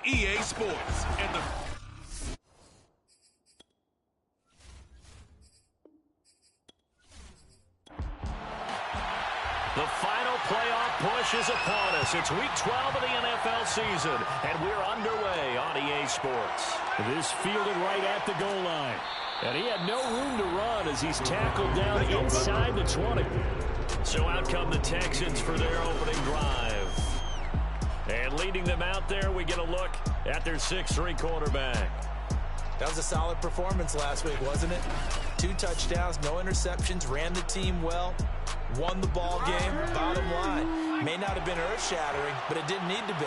EA Sports. And the final playoff push is upon us. It's week 12 of the NFL season, and we're underway on EA Sports. This fielded right at the goal line. And he had no room to run as he's tackled down inside the 20. So out come the Texans for their opening drive. And leading them out there, we get a look at their 6'3" quarterback. That was a solid performance last week, wasn't it? 2 touchdowns, no interceptions, ran the team well, won the ball game. Bottom line, may not have been earth-shattering, but it didn't need to be.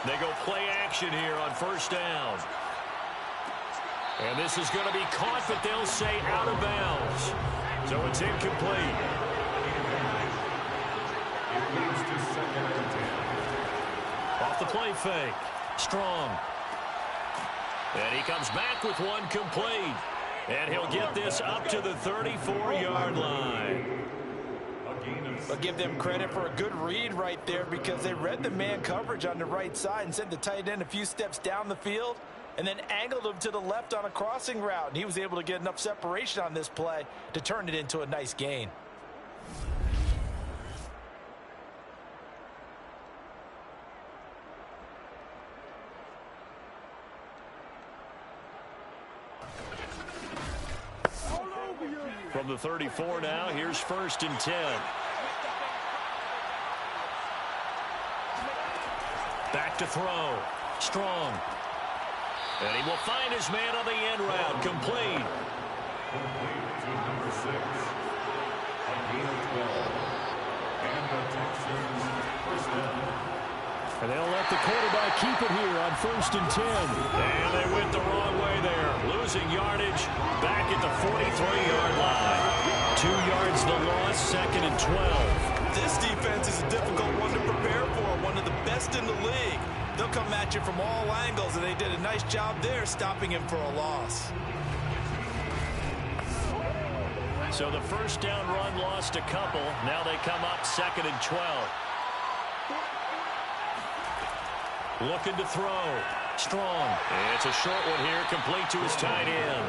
They go play action here on first down. And this is going to be caught, but they'll say out of bounds. So it's incomplete. Off the play fake. Strong. And he comes back with one complete. And he'll get this up to the 34-yard line. I'll give them credit for a good read right there because they read the man coverage on the right side and sent the tight end a few steps down the field and then angled him to the left on a crossing route. And he was able to get enough separation on this play to turn it into a nice gain. From the 34 now, here's 1st and 10. Back to throw. Strong. And he will find his man on the end route. Complete. And they'll let the quarterback keep it here on 1st and 10. And they went the wrong way there. Losing yardage back at the 43-yard line. 2 yards the loss, 2nd and 12. This defense is a difficult one to prepare for, one of the best in the league. They'll come at you from all angles, and they did a nice job there stopping him for a loss. So the first down run lost a couple. Now they come up 2nd and 12. Looking to throw. Strong. It's a short one here, complete to his tight end.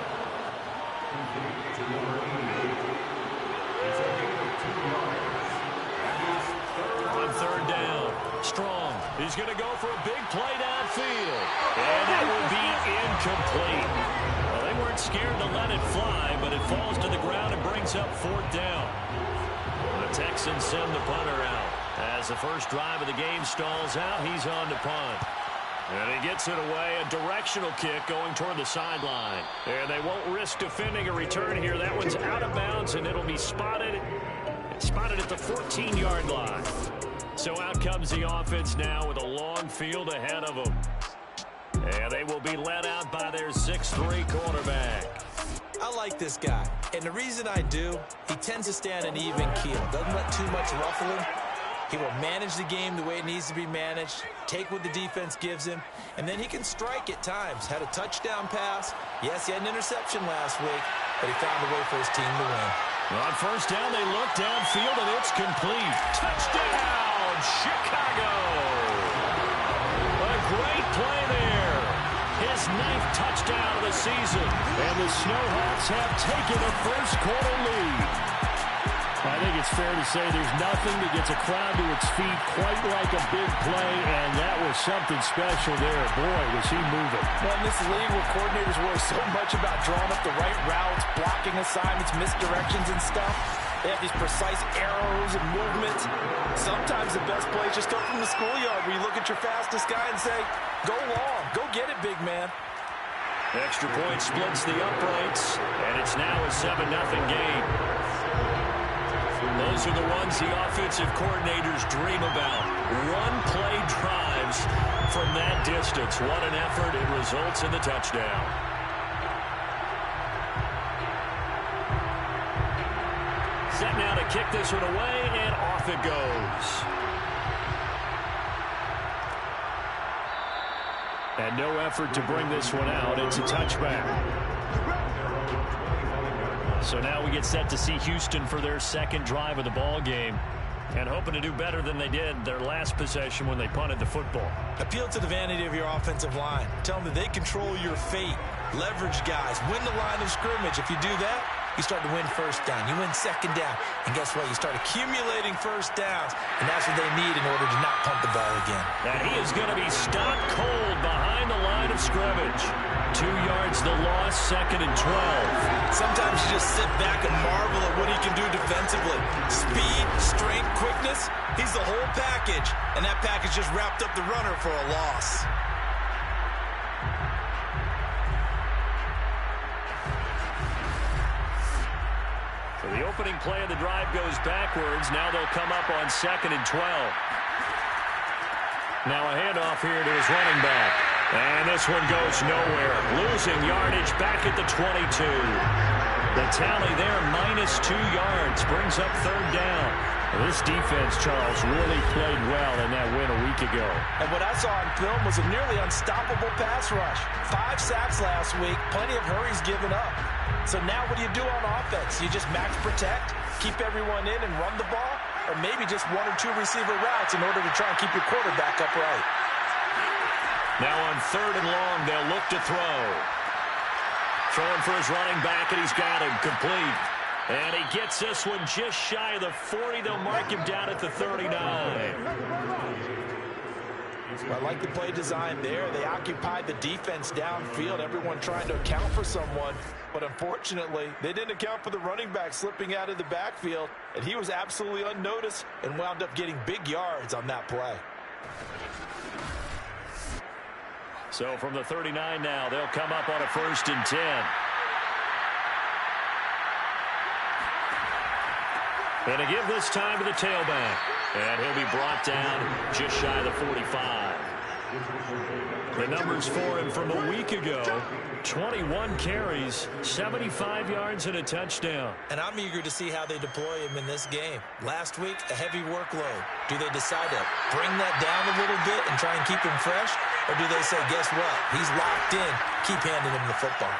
On 3rd down. Strong. He's going to go for a big play downfield. And that will be incomplete. Well, they weren't scared to let it fly, but it falls to the ground and brings up 4th down. The Texans send the punter out. As the first drive of the game stalls out, he's on to punt. And he gets it away, a directional kick going toward the sideline. And they won't risk defending a return here. That one's out of bounds, and it'll be spotted at the 14-yard line. So out comes the offense now with a long field ahead of them. And they will be led out by their 6'3" quarterback. I like this guy, and the reason I do, he tends to stay on an even keel. Doesn't let too much ruffling. He will manage the game the way it needs to be managed, take what the defense gives him, and then he can strike at times. Had a touchdown pass. Yes, he had an interception last week, but he found a way for his team to win. On first down, they look downfield, and it's complete. Touchdown, Chicago! A great play there. His 9th touchdown of the season. And the Snowhawks have taken a first-quarter lead. I think it's fair to say there's nothing that gets a crowd to its feet quite like a big play, and that was something special there. Boy, was he moving. Well, in this league where coordinators worry so much about drawing up the right routes, blocking assignments, misdirections and stuff, they have these precise arrows and movements. Sometimes the best plays just come from the schoolyard where you look at your fastest guy and say, go long, go get it, big man. Extra point splits the uprights, and it's now a 7-0 game. Those are the ones the offensive coordinators dream about. One-play drives from that distance. What an effort. It results in the touchdown. Set now to kick this one away, and off it goes. And no effort to bring this one out. It's a touchback. So now we get set to see Houston for their 2nd drive of the ball game. And hoping to do better than they did their last possession when they punted the football. Appeal to the vanity of your offensive line. Tell them that they control your fate. Leverage guys. Win the line of scrimmage. If you do that, you start to win first down. You win second down. And guess what? You start accumulating first downs. And that's what they need in order to not punt the ball again. And he is going to be stopped cold behind the line of scrimmage. 2 yards the loss, 2nd and 12. Sometimes you just sit back and marvel at what he can do defensively. Speed, strength, quickness. He's the whole package. And that package just wrapped up the runner for a loss. So the opening play of the drive goes backwards. Now they'll come up on 2nd and 12. Now a handoff here to his running back. And this one goes nowhere. Losing yardage back at the 22. The tally there, -2 yards. Brings up 3rd down. This defense, Charles, really played well in that win a week ago. And what I saw on film was a nearly unstoppable pass rush. 5 sacks last week. Plenty of hurries given up. So now what do you do on offense? You just max protect, keep everyone in and run the ball? Or maybe just 1 or 2 receiver routes in order to try and keep your quarterback upright? Now on 3rd and long, they'll look to throw. Throwing for his running back, and he's got him complete. And he gets this one just shy of the 40. They'll mark him down at the 39. Well, I like the play design there. They occupied the defense downfield, everyone trying to account for someone. But unfortunately, they didn't account for the running back slipping out of the backfield. And he was absolutely unnoticed and wound up getting big yards on that play. So from the 39 now, they'll come up on a 1st and 10. And to give this time to the tailback. And he'll be brought down just shy of the 45. The numbers for him from a week ago, 21 carries, 75 yards and a touchdown. And I'm eager to see how they deploy him in this game. Last week, a heavy workload. Do they decide to bring that down a little bit and try and keep him fresh? Or do they say, guess what? He's locked in. Keep handing him the football.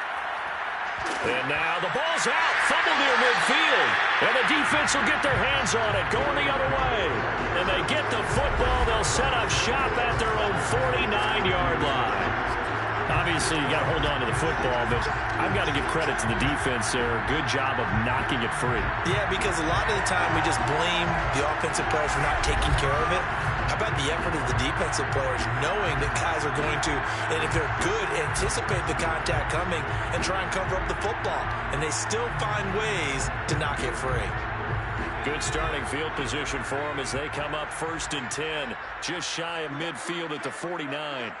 And now the ball's out. Fumble near midfield. And the defense will get their hands on it. Going the other way. And they get the football. They'll set up shop at their own 49-yard line. Obviously, you got to hold on to the football, but I've got to give credit to the defense there. Good job of knocking it free. Yeah, because a lot of the time we just blame the offensive players for not taking care of it. How about the effort of the defensive players knowing that guys are going to, and if they're good, anticipate the contact coming and try and cover up the football. And they still find ways to knock it free. Good starting field position for them as they come up 1st and 10, just shy of midfield at the 49.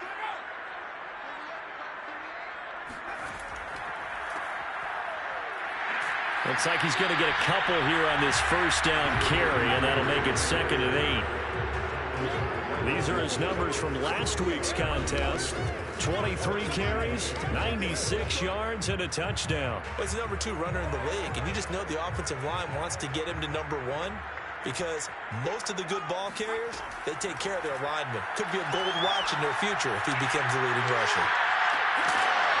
Looks like he's going to get a couple here on this 1st down carry, and that'll make it 2nd and 8. These are his numbers from last week's contest. 23 carries, 96 yards, and a touchdown. Well, he's the #2 runner in the league, and you just know the offensive line wants to get him to #1 because most of the good ball carriers, they take care of their linemen. Could be a gold watch in their future if he becomes the leading rusher.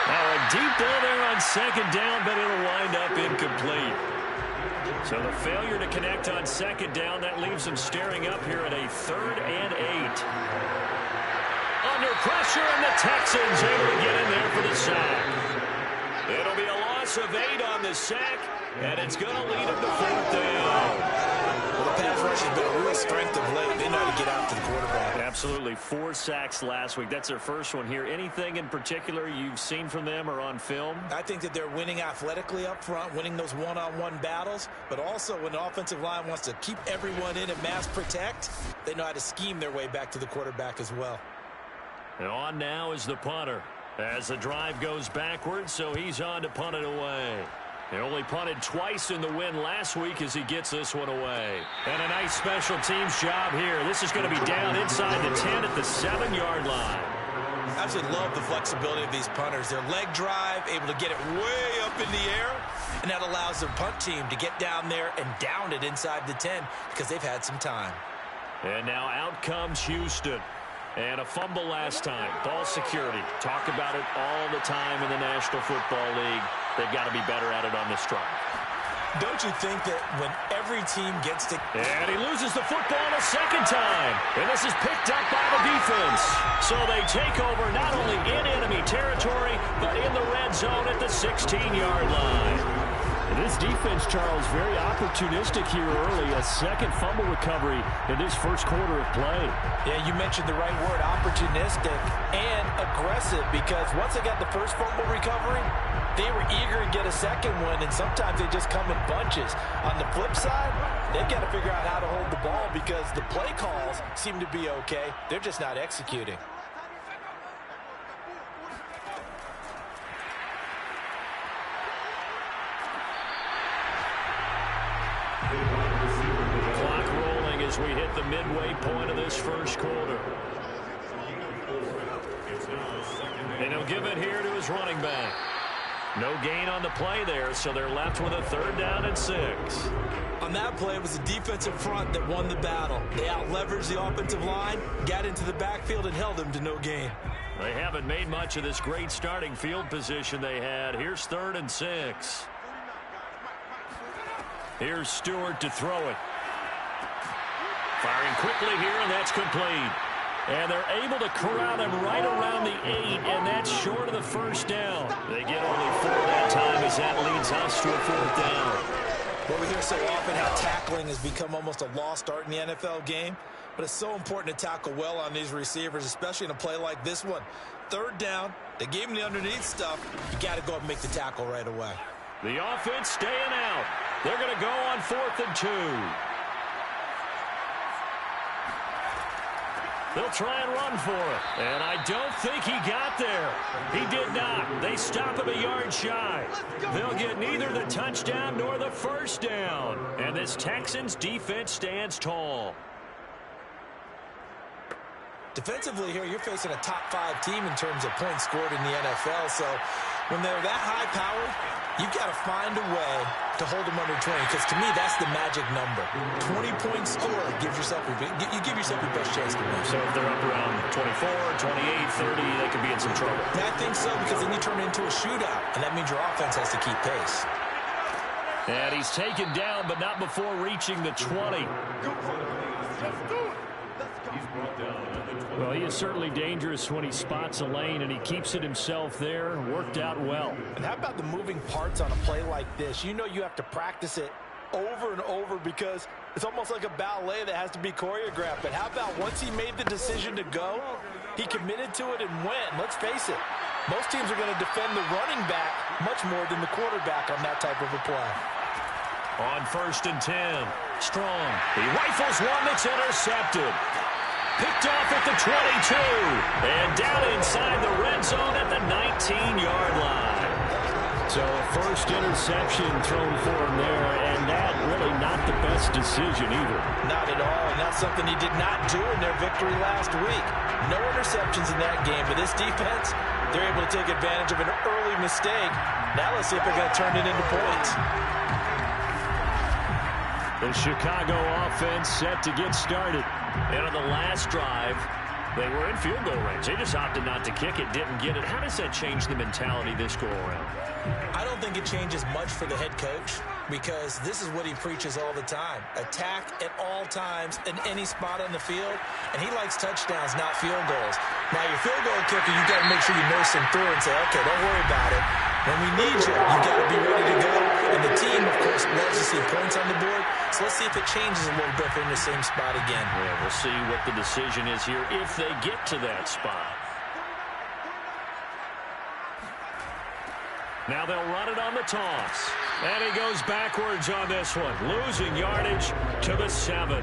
Now a deep ball there on 2nd down, but it'll wind up incomplete. So the failure to connect on 2nd down, that leaves them staring up here at a 3rd and 8. Under pressure, and the Texans able to get in there for the sack. It'll be a loss of 8 on the sack, and it's going to lead them to 4th down. Well, the pass rush has been a real strength of late. They know how to get out to the quarterback. Absolutely. 4 sacks last week. That's their first one here. Anything in particular you've seen from them or on film? I think that they're winning athletically up front, winning those one-on-one battles, but also when the offensive line wants to keep everyone in and mass protect, they know how to scheme their way back to the quarterback as well. And on now is the punter as the drive goes backwards, so he's on to punt it away. They only punted twice in the win last week as he gets this one away. And a nice special teams job here. This is going to be down inside the 10 at the 7-yard line. I absolutely love the flexibility of these punters. Their leg drive, able to get it way up in the air, and that allows the punt team to get down there and down it inside the 10 because they've had some time. And now out comes Houston. And a fumble last time. Ball security. Talk about it all the time in the National Football League. They've got to be better at it on this drive. Don't you think that when every team gets to... And he loses the football a second time. And this is picked up by the defense. So they take over not only in enemy territory, but in the red zone at the 16-yard line. And this defense, Charles, very opportunistic here early. A second fumble recovery in this first quarter of play. Yeah, you mentioned the right word, opportunistic and aggressive, because once they got the first fumble recovery, they were eager to get a second one, and sometimes they just come in bunches. On the flip side, they've got to figure out how to hold the ball because the play calls seem to be okay. They're just not executing. Clock rolling as we hit the midway point of this first quarter. And he'll give it here to his running back. No gain on the play there, so they're left with a 3rd down and 6. On that play, it was the defensive front that won the battle. They out-leveraged the offensive line, got into the backfield, and held them to no gain. They haven't made much of this great starting field position they had. Here's 3rd and 6. Here's Stewart to throw it. Firing quickly here, and that's complete. And they're able to corral him right around the 8, and that's short of the 1st down. They get only 4 that time as that leads us to a 4th down. Well, we hear so often how tackling has become almost a lost art in the NFL game, but it's so important to tackle well on these receivers, especially in a play like this one. 3rd down, they gave him the underneath stuff. You got to go and make the tackle right away. The offense staying out. They're going to go on 4th and 2. They'll try and run for it. And I don't think he got there. He did not. They stop him a yard shy. They'll get neither the touchdown nor the 1st down. And this Texans defense stands tall. Defensively here, you're facing a top 5 team in terms of points scored in the NFL. So when they're that high-powered, you've got to find a way to hold them under 20, because to me, that's the magic number. 20-point score gives yourself you give yourself your best chance to win. So if they're up around 24, 28, 30, they could be in some trouble. And I think so, because then you turn it into a shootout, and that means your offense has to keep pace. And he's taken down, but not before reaching the 20. Well, he is certainly dangerous when he spots a lane, and he keeps it himself there. Worked out well. And how about the moving parts on a play like this? You know you have to practice it over and over because it's almost like a ballet that has to be choreographed. But how about once he made the decision to go, he committed to it and went. Let's face it, most teams are going to defend the running back much more than the quarterback on that type of a play. On 1st and 10, Strong. He rifles one that's intercepted. Picked off at the 22. And down inside the red zone at the 19-yard line. So first interception thrown for him there, and that really not the best decision either. Not at all, and that's something he did not do in their victory last week. No interceptions in that game, but this defense, they're able to take advantage of an early mistake. Now let's see if they're going to turn it into points. The Chicago offense set to get started. And on the last drive, they were in field goal range. They just opted not to kick it, didn't get it. How does that change the mentality this go around? I don't think it changes much for the head coach because this is what he preaches all the time. Attack at all times in any spot on the field, and he likes touchdowns, not field goals. Now, your field goal kicker, you got to make sure you nurse him through and say, okay, don't worry about it. When we need you, you got to be ready to go. And the team, of course, loves to see points on the board. So let's see if it changes a little bit if they're in the same spot again. Yeah, we'll see what the decision is here if they get to that spot. Now they'll run it on the toss. And he goes backwards on this one, losing yardage to the 7.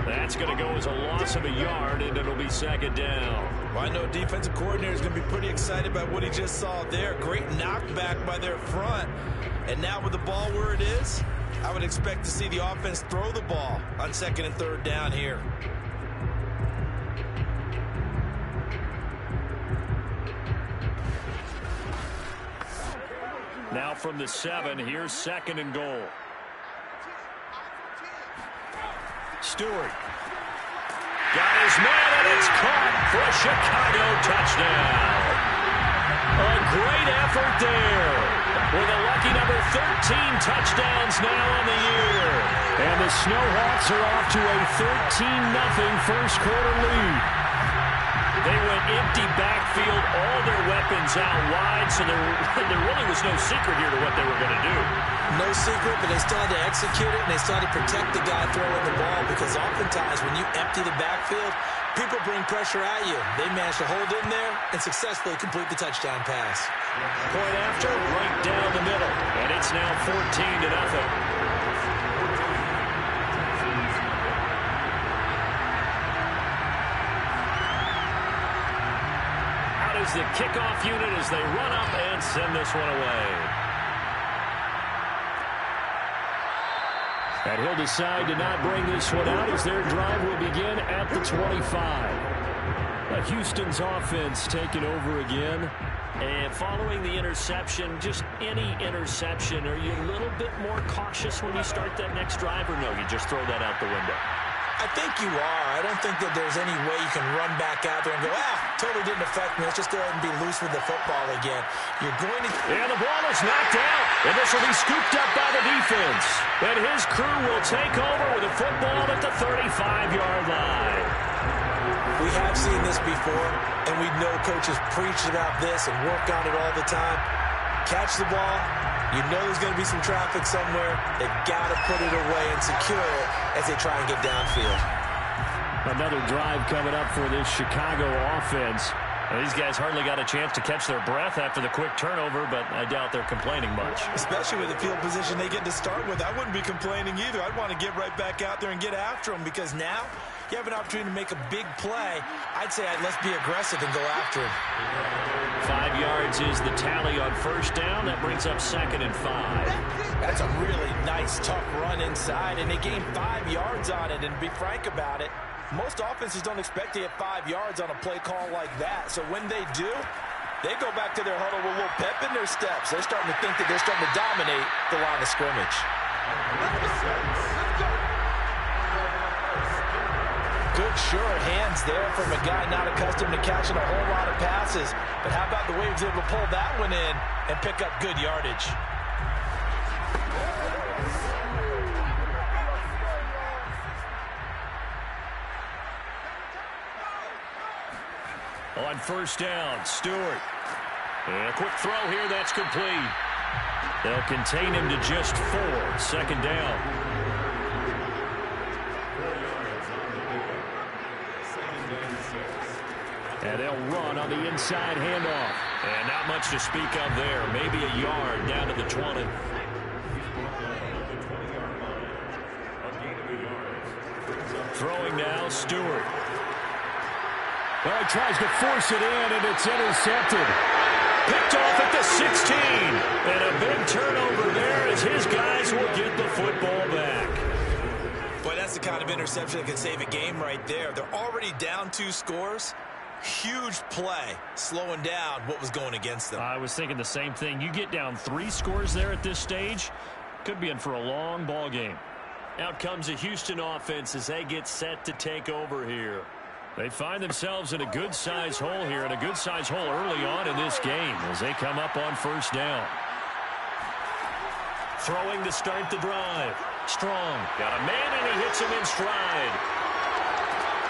That's going to go as a loss of a yard, and it'll be 2nd down. Well, I know defensive coordinator is going to be pretty excited about what he just saw there. Great knockback by their front. And now with the ball where it is, I would expect to see the offense throw the ball on 2nd and 3rd down here. Now from the 7, here's 2nd and goal. Stewart. Got his man, and it's caught for a Chicago touchdown. A great effort there. with a lucky number 13 touchdowns now on the year. And the Snowhawks are off to a 13-0 first quarter lead. They went empty backfield, all their weapons out wide, so there really was no secret here to what they were going to do. No secret, but they still had to execute it, and they still had to protect the guy throwing the ball, because oftentimes when you empty the backfield, people bring pressure at you. They managed to hold in there and successfully complete the touchdown pass. Point after, right down the middle, and it's now 14-0. Is the kickoff unit as they run up and send this one away. And he'll decide to not bring this one out as their drive will begin at the 25. Houston's offense taking over again. And following the interception, just any interception, are you a little bit more cautious when you start that next drive, or no, you just throw that out the window? I think you are. I don't think that there's any way you can run back out there and go, totally didn't affect me. Let's just go ahead and be loose with the football again. You're going to... And the ball is knocked out. And this will be scooped up by the defense. And his crew will take over with the football at the 35-yard line. We have seen this before, and we know coaches preach about this and work on it all the time. Catch the ball. You know there's going to be some traffic somewhere. They've got to put it away and secure it as they try and get downfield. Another drive coming up for this Chicago offense. Well, these guys hardly got a chance to catch their breath after the quick turnover, but I doubt they're complaining much. Especially with the field position they get to start with. I wouldn't be complaining either. I'd want to get right back out there and get after them, because now you have an opportunity to make a big play. I'd say let's be aggressive and go after him. 5 yards is the tally on first down. That brings up 2nd and 5. That's a really nice, tough run inside, and they gained 5 yards on it. And to be frank about it, most offenses don't expect to get 5 yards on a play call like that. So when they do, they go back to their huddle with a little pep in their steps. They're starting to think that they're starting to dominate the line of scrimmage. Good sure hands there from a guy not accustomed to catching a whole lot of passes. But how about the way he was able to pull that one in and pick up good yardage? On first down, Stewart. And a quick throw here, that's complete. They'll contain him to just 4. 2nd down. And they'll run on the inside handoff. And not much to speak of there. Maybe a yard down to the 20. Throwing now, Stewart. Well, he tries to force it in, and it's intercepted. Picked off at the 16. And a big turnover there as his guys will get the football back. Boy, that's the kind of interception that can save a game right there. They're already down 2 scores. Huge play, slowing down what was going against them. I was thinking the same thing. You get down 3 scores there at this stage, could be in for a long ball game. Out comes the Houston offense as they get set to take over here. They find themselves in a good-sized hole here, and a good-sized hole early on in this game as they come up on first down. Throwing to start the drive. Strong. Got a man, and he hits him in stride.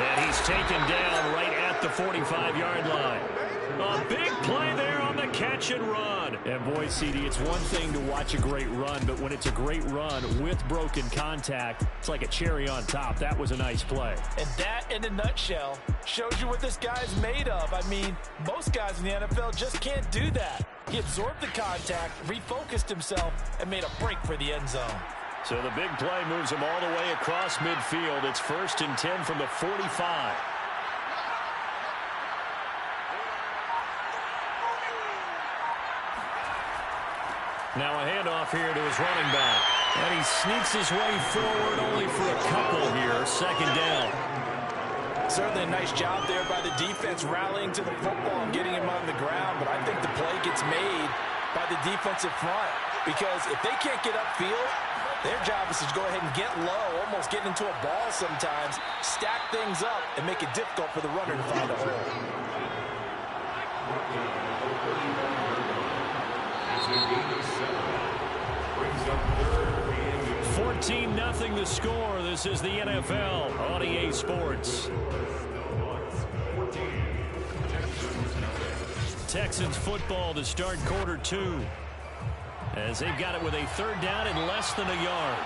And he's taken down right at the 45-yard line. A big play there on the catch and run. And boy, CD, it's one thing to watch a great run, but when it's a great run with broken contact, it's like a cherry on top. That was a nice play. And that, in a nutshell, shows you what this guy's made of. I mean, most guys in the NFL just can't do that. He absorbed the contact, refocused himself, and made a break for the end zone. So the big play moves him all the way across midfield. It's 1st and 10 from the 45. Now a handoff here to his running back. And he sneaks his way forward only for a couple here. 2nd down. Certainly a nice job there by the defense rallying to the football and getting him on the ground. But I think the play gets made by the defensive front. Because if they can't get upfield, their job is to go ahead and get low, almost get into a ball sometimes, stack things up, and make it difficult for the runner to find a hole. 14-0 the score. This is the NFL on EA Sports. Texans football to start quarter 2. As they've got it with a 3rd down and less than a yard.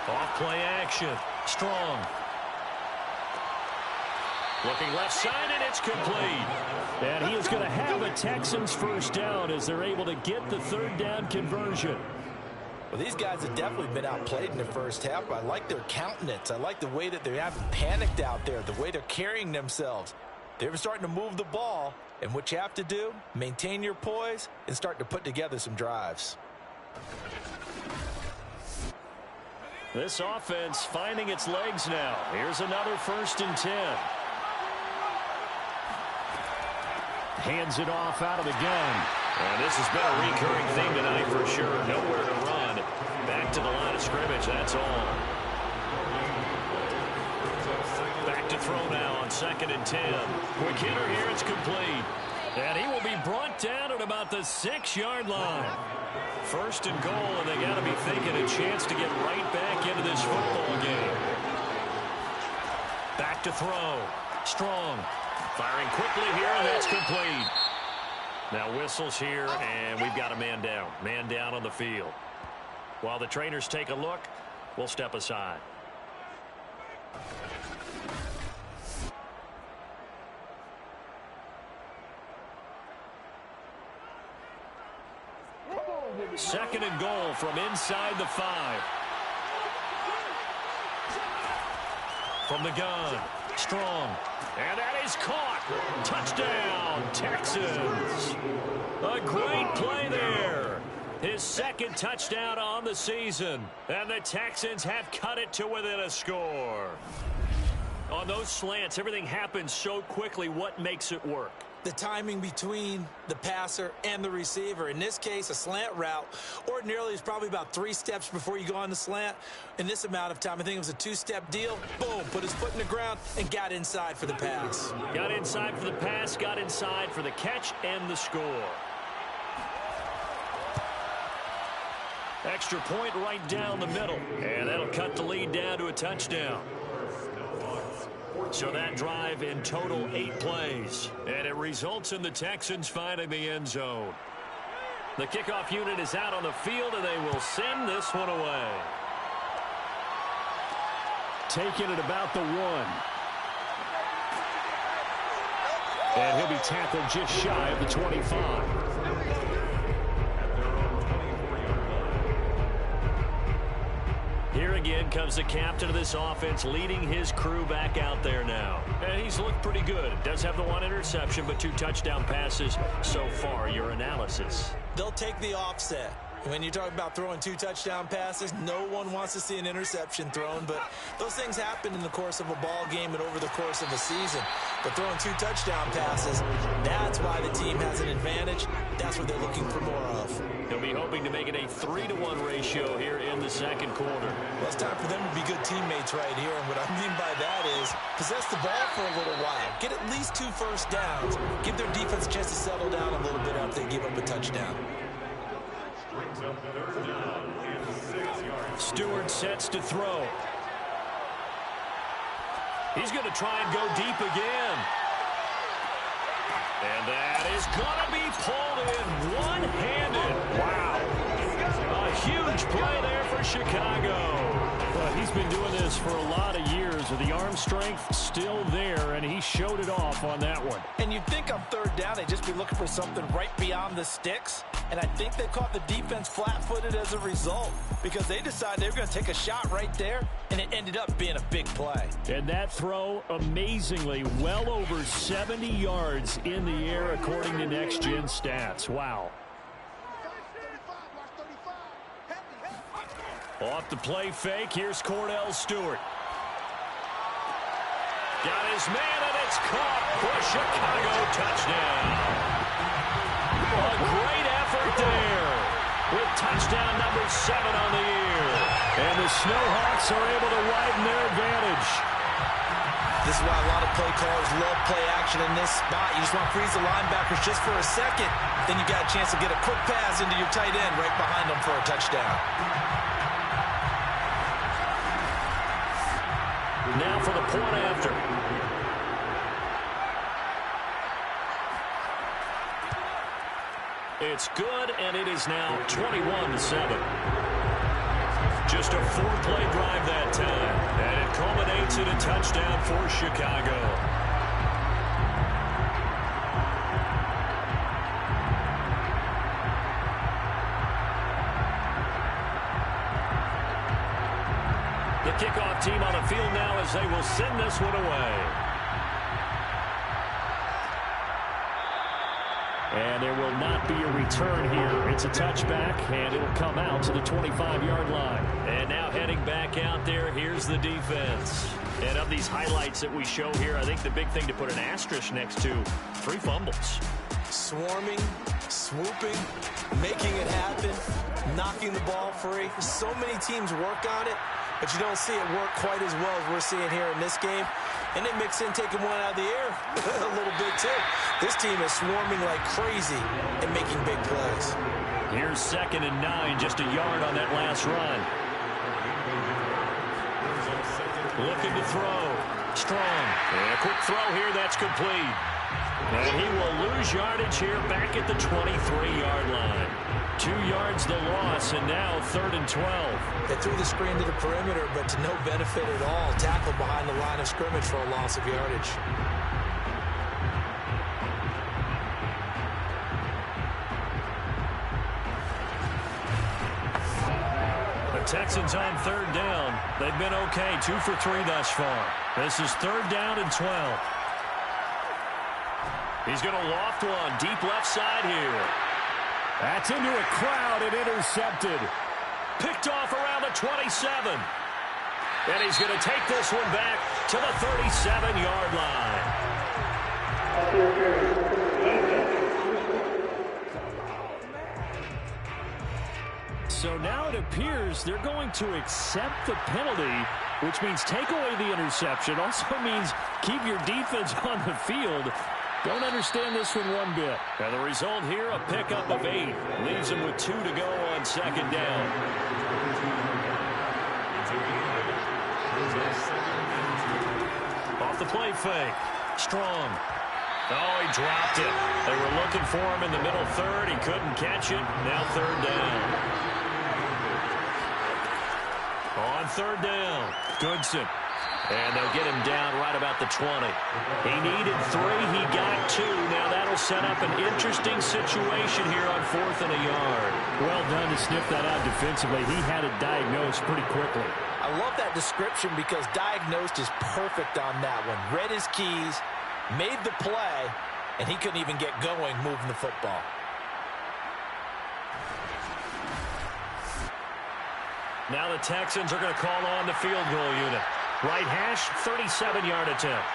Off play action. Strong. Looking left side, and it's complete. And he is going to have a Texans first down as they're able to get the 3rd down conversion. Well, these guys have definitely been outplayed in the first half. I like their countenance. I like the way that they haven't panicked out there, the way they're carrying themselves. They're starting to move the ball, and what you have to do, maintain your poise and start to put together some drives. This offense finding its legs now. Here's another 1st and 10. Hands it off out of the gun. And this has been a recurring theme tonight for sure. Nowhere to run. Back to the line of scrimmage, that's all. Back to throw now on 2nd and 10. Quick hitter here, it's complete. And he will be brought down at about the 6-yard line. 1st and goal, and they got to be thinking a chance to get right back into this football game. Back to throw. Strong. Firing quickly here, and that's complete. Now whistles here, and we've got a man down. Man down on the field. While the trainers take a look, we'll step aside. Second and goal from inside the 5. From the gun. Strong. And that is caught. Touchdown, Texans. A great play there. His 2nd touchdown on the season. And the Texans have cut it to within a score. On those slants, everything happens so quickly. What makes it work? The timing between the passer and the receiver. In this case, a slant route ordinarily is probably about 3 steps before you go on the slant. In this amount of time, I think it was a 2-step deal. Boom, put his foot in the ground and got inside for the pass. Got inside for the pass, got inside for the catch and the score. Extra point right down the middle. And that'll cut the lead down to a touchdown. So that drive in total 8 plays. And it results in the Texans finding the end zone. The kickoff unit is out on the field, and they will send this one away. Taking it about the 1. And he'll be tackled just shy of the 25. Here again comes the captain of this offense, leading his crew back out there now. And he's looked pretty good. Does have the 1 interception, but 2 touchdown passes so far. Your analysis? They'll take the offset. When you talk about throwing 2 touchdown passes, no one wants to see an interception thrown, but those things happen in the course of a ball game and over the course of a season. But throwing 2 touchdown passes, that's why the team has an advantage. That's what they're looking for more of. He'll be hoping to make it a 3-to-1 ratio here in the 2nd quarter. Well, it's time for them to be good teammates right here, and what I mean by that is possess the ball for a little while. Get at least 2 first downs. Give their defense a chance to settle down a little bit after they give up a touchdown. Stewart sets to throw. He's going to try and go deep again. And that is going to be pulled in one-handed. Wow. A huge play there for Chicago. Well, he's been doing this for a lot of years with the arm strength still there, and he showed it off on that one. And you'd think on 3rd down they'd just be looking for something right beyond the sticks. And I think they caught the defense flat-footed as a result because they decided they were going to take a shot right there, and it ended up being a big play. And that throw, amazingly, well over 70 yards in the air according to Next Gen Stats. Wow. Off the play fake, here's Cordell Stewart. Got his man, and it's caught for a Chicago touchdown. A great effort there with touchdown number 7 on the year. And the Snowhawks are able to widen their advantage. This is why a lot of play callers love play action in this spot. You just want to freeze the linebackers just for a second. Then you got a chance to get a quick pass into your tight end right behind them for a touchdown. Now for the point after. It's good, and it is now 21-7. Just a 4-play drive that time, and it culminates in a touchdown for Chicago. The kickoff team on the field now as they will send this one away. And there will not be a return here. It's a touchback, and it'll come out to the 25-yard line. And now heading back out there, here's the defense. And of these highlights that we show here, I think the big thing to put an asterisk next to, 3 fumbles. Swarming, swooping, making it happen, knocking the ball free. So many teams work on it, but you don't see it work quite as well as we're seeing here in this game. And they mix in taking one out of the air a little bit, too. This team is swarming like crazy and making big plays. Here's 2nd and 9, just a yard on that last run. Looking to throw. Strong. And a quick throw here, that's complete. And he will lose yardage here back at the 23-yard line. 2 yards the loss, and now 3rd and 12. They threw the screen to the perimeter, but to no benefit at all. Tackled behind the line of scrimmage for a loss of yardage. The Texans on 3rd down. They've been okay, 2 for 3 thus far. This is 3rd down and 12. He's going to loft one deep left side here. That's into a crowd and intercepted. Picked off around the 27. And he's going to take this one back to the 37-yard line. So now it appears they're going to accept the penalty, which means take away the interception. Also means keep your defense on the field. Don't understand this one bit. And the result here, a pickup of 8. Leaves him with 2 to go on 2nd down. Off the play fake. Strong. Oh, he dropped it. They were looking for him in the middle 3rd. He couldn't catch it. Now 3rd down. On 3rd down, Goodson. And they'll get him down right about the 20. He needed 3. He got 2. Now that'll set up an interesting situation here on 4th and a yard. Well done to sniff that out defensively. He had it diagnosed pretty quickly. I love that description because diagnosed is perfect on that one. Read his keys, made the play, and he couldn't even get going moving the football. Now the Texans are going to call on the field goal unit. Right hash, 37-yard attempt.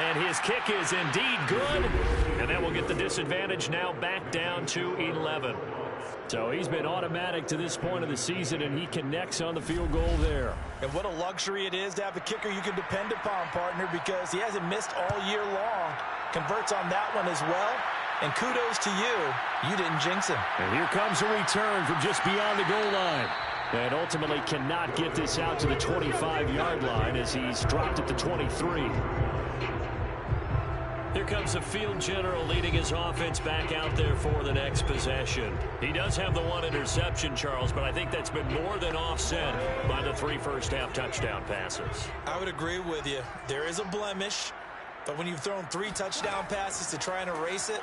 And his kick is indeed good. And that will get the disadvantage now back down to 11. So he's been automatic to this point of the season, and he connects on the field goal there. And what a luxury it is to have a kicker you can depend upon, partner, because he hasn't missed all year long. Converts on that one as well. And kudos to you. You didn't jinx him. And here comes a return from just beyond the goal line. And ultimately cannot get this out to the 25-yard line as he's dropped at the 23. Here comes the field general leading his offense back out there for the next possession. He does have the 1 interception, Charles, but I think that's been more than offset by the 3 first-half touchdown passes. I would agree with you. There is a blemish, but when you've thrown 3 touchdown passes to try and erase it,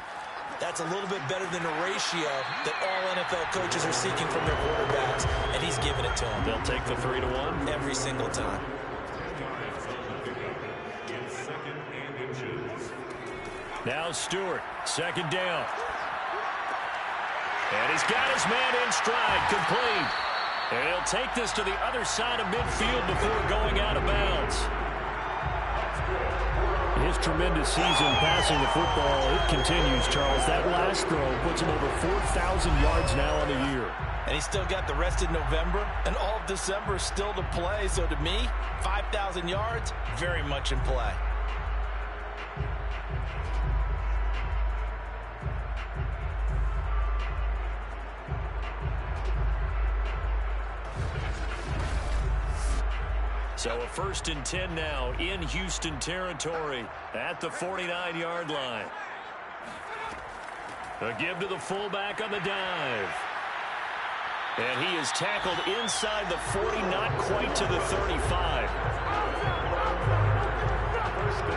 that's a little bit better than the ratio that all NFL coaches are seeking from their quarterbacks, and he's giving it to them. They'll take the 3-1 every single time. Now Stewart, 2nd down. And he's got his man in stride, complete. And he'll take this to the other side of midfield before going out of bounds. His tremendous season passing the football, it continues, Charles. That last throw puts him over 4,000 yards now on the year. And he's still got the rest of November and all of December still to play. So to me, 5,000 yards, very much in play. So a 1st and 10 now in Houston territory at the 49-yard line. A give to the fullback on the dive. And he is tackled inside the 40, not quite to the 35.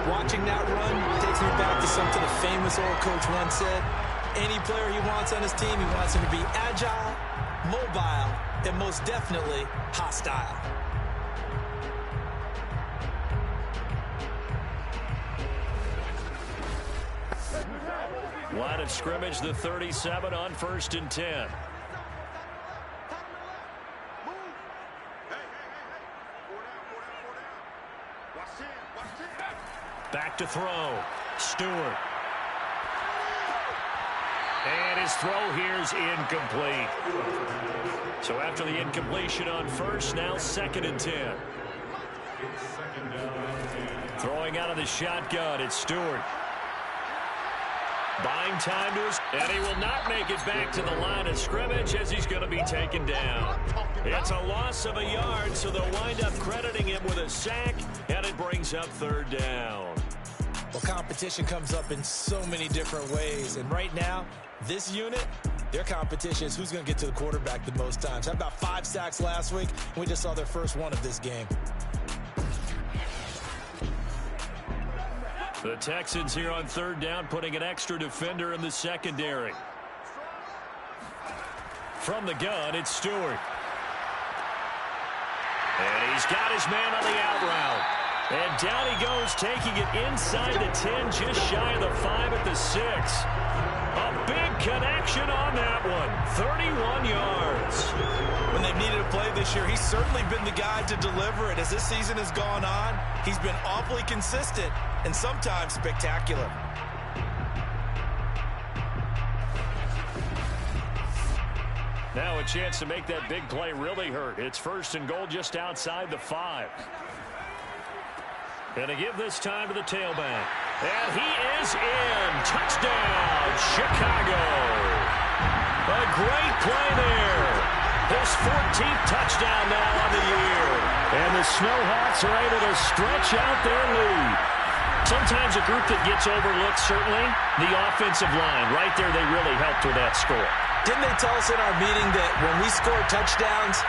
Watching that run takes me back to something a famous old coach once said. Any player he wants on his team, he wants him to be agile, mobile, and most definitely hostile. Line of scrimmage, the 37 on 1st and 10. Back to throw. Stewart. And his throw here is incomplete. So after the incompletion on 1st, now 2nd and 10. Throwing out of the shotgun, it's Stewart. Buying time to his, and he will not make it back to the line of scrimmage as he's going to be taken down. It's a loss of a yard, so they'll wind up crediting him with a sack, and it brings up 3rd down. Well, competition comes up in so many different ways, and right now, this unit, their competition is who's going to get to the quarterback the most times. Had about 5 sacks last week, and we just saw their first one of this game. The Texans here on 3rd down, putting an extra defender in the secondary. From the gun, it's Stewart. And he's got his man on the out route. And down he goes, taking it inside the 10, just shy of the 5 at the 6. A big connection on that one. 31 yards. When they've needed a play this year, he's certainly been the guy to deliver it. As this season has gone on, he's been awfully consistent and sometimes spectacular. Now a chance to make that big play really hurt. It's 1st and goal just outside the 5. And to give this time to the tailback. And he is in. Touchdown, Chicago. A great play there. His 14th touchdown now on the year. And the Snowhawks are able to stretch out their lead. Sometimes a group that gets overlooked, certainly, the offensive line. Right there, they really helped with that score. Didn't they tell us in our meeting that when we score touchdowns,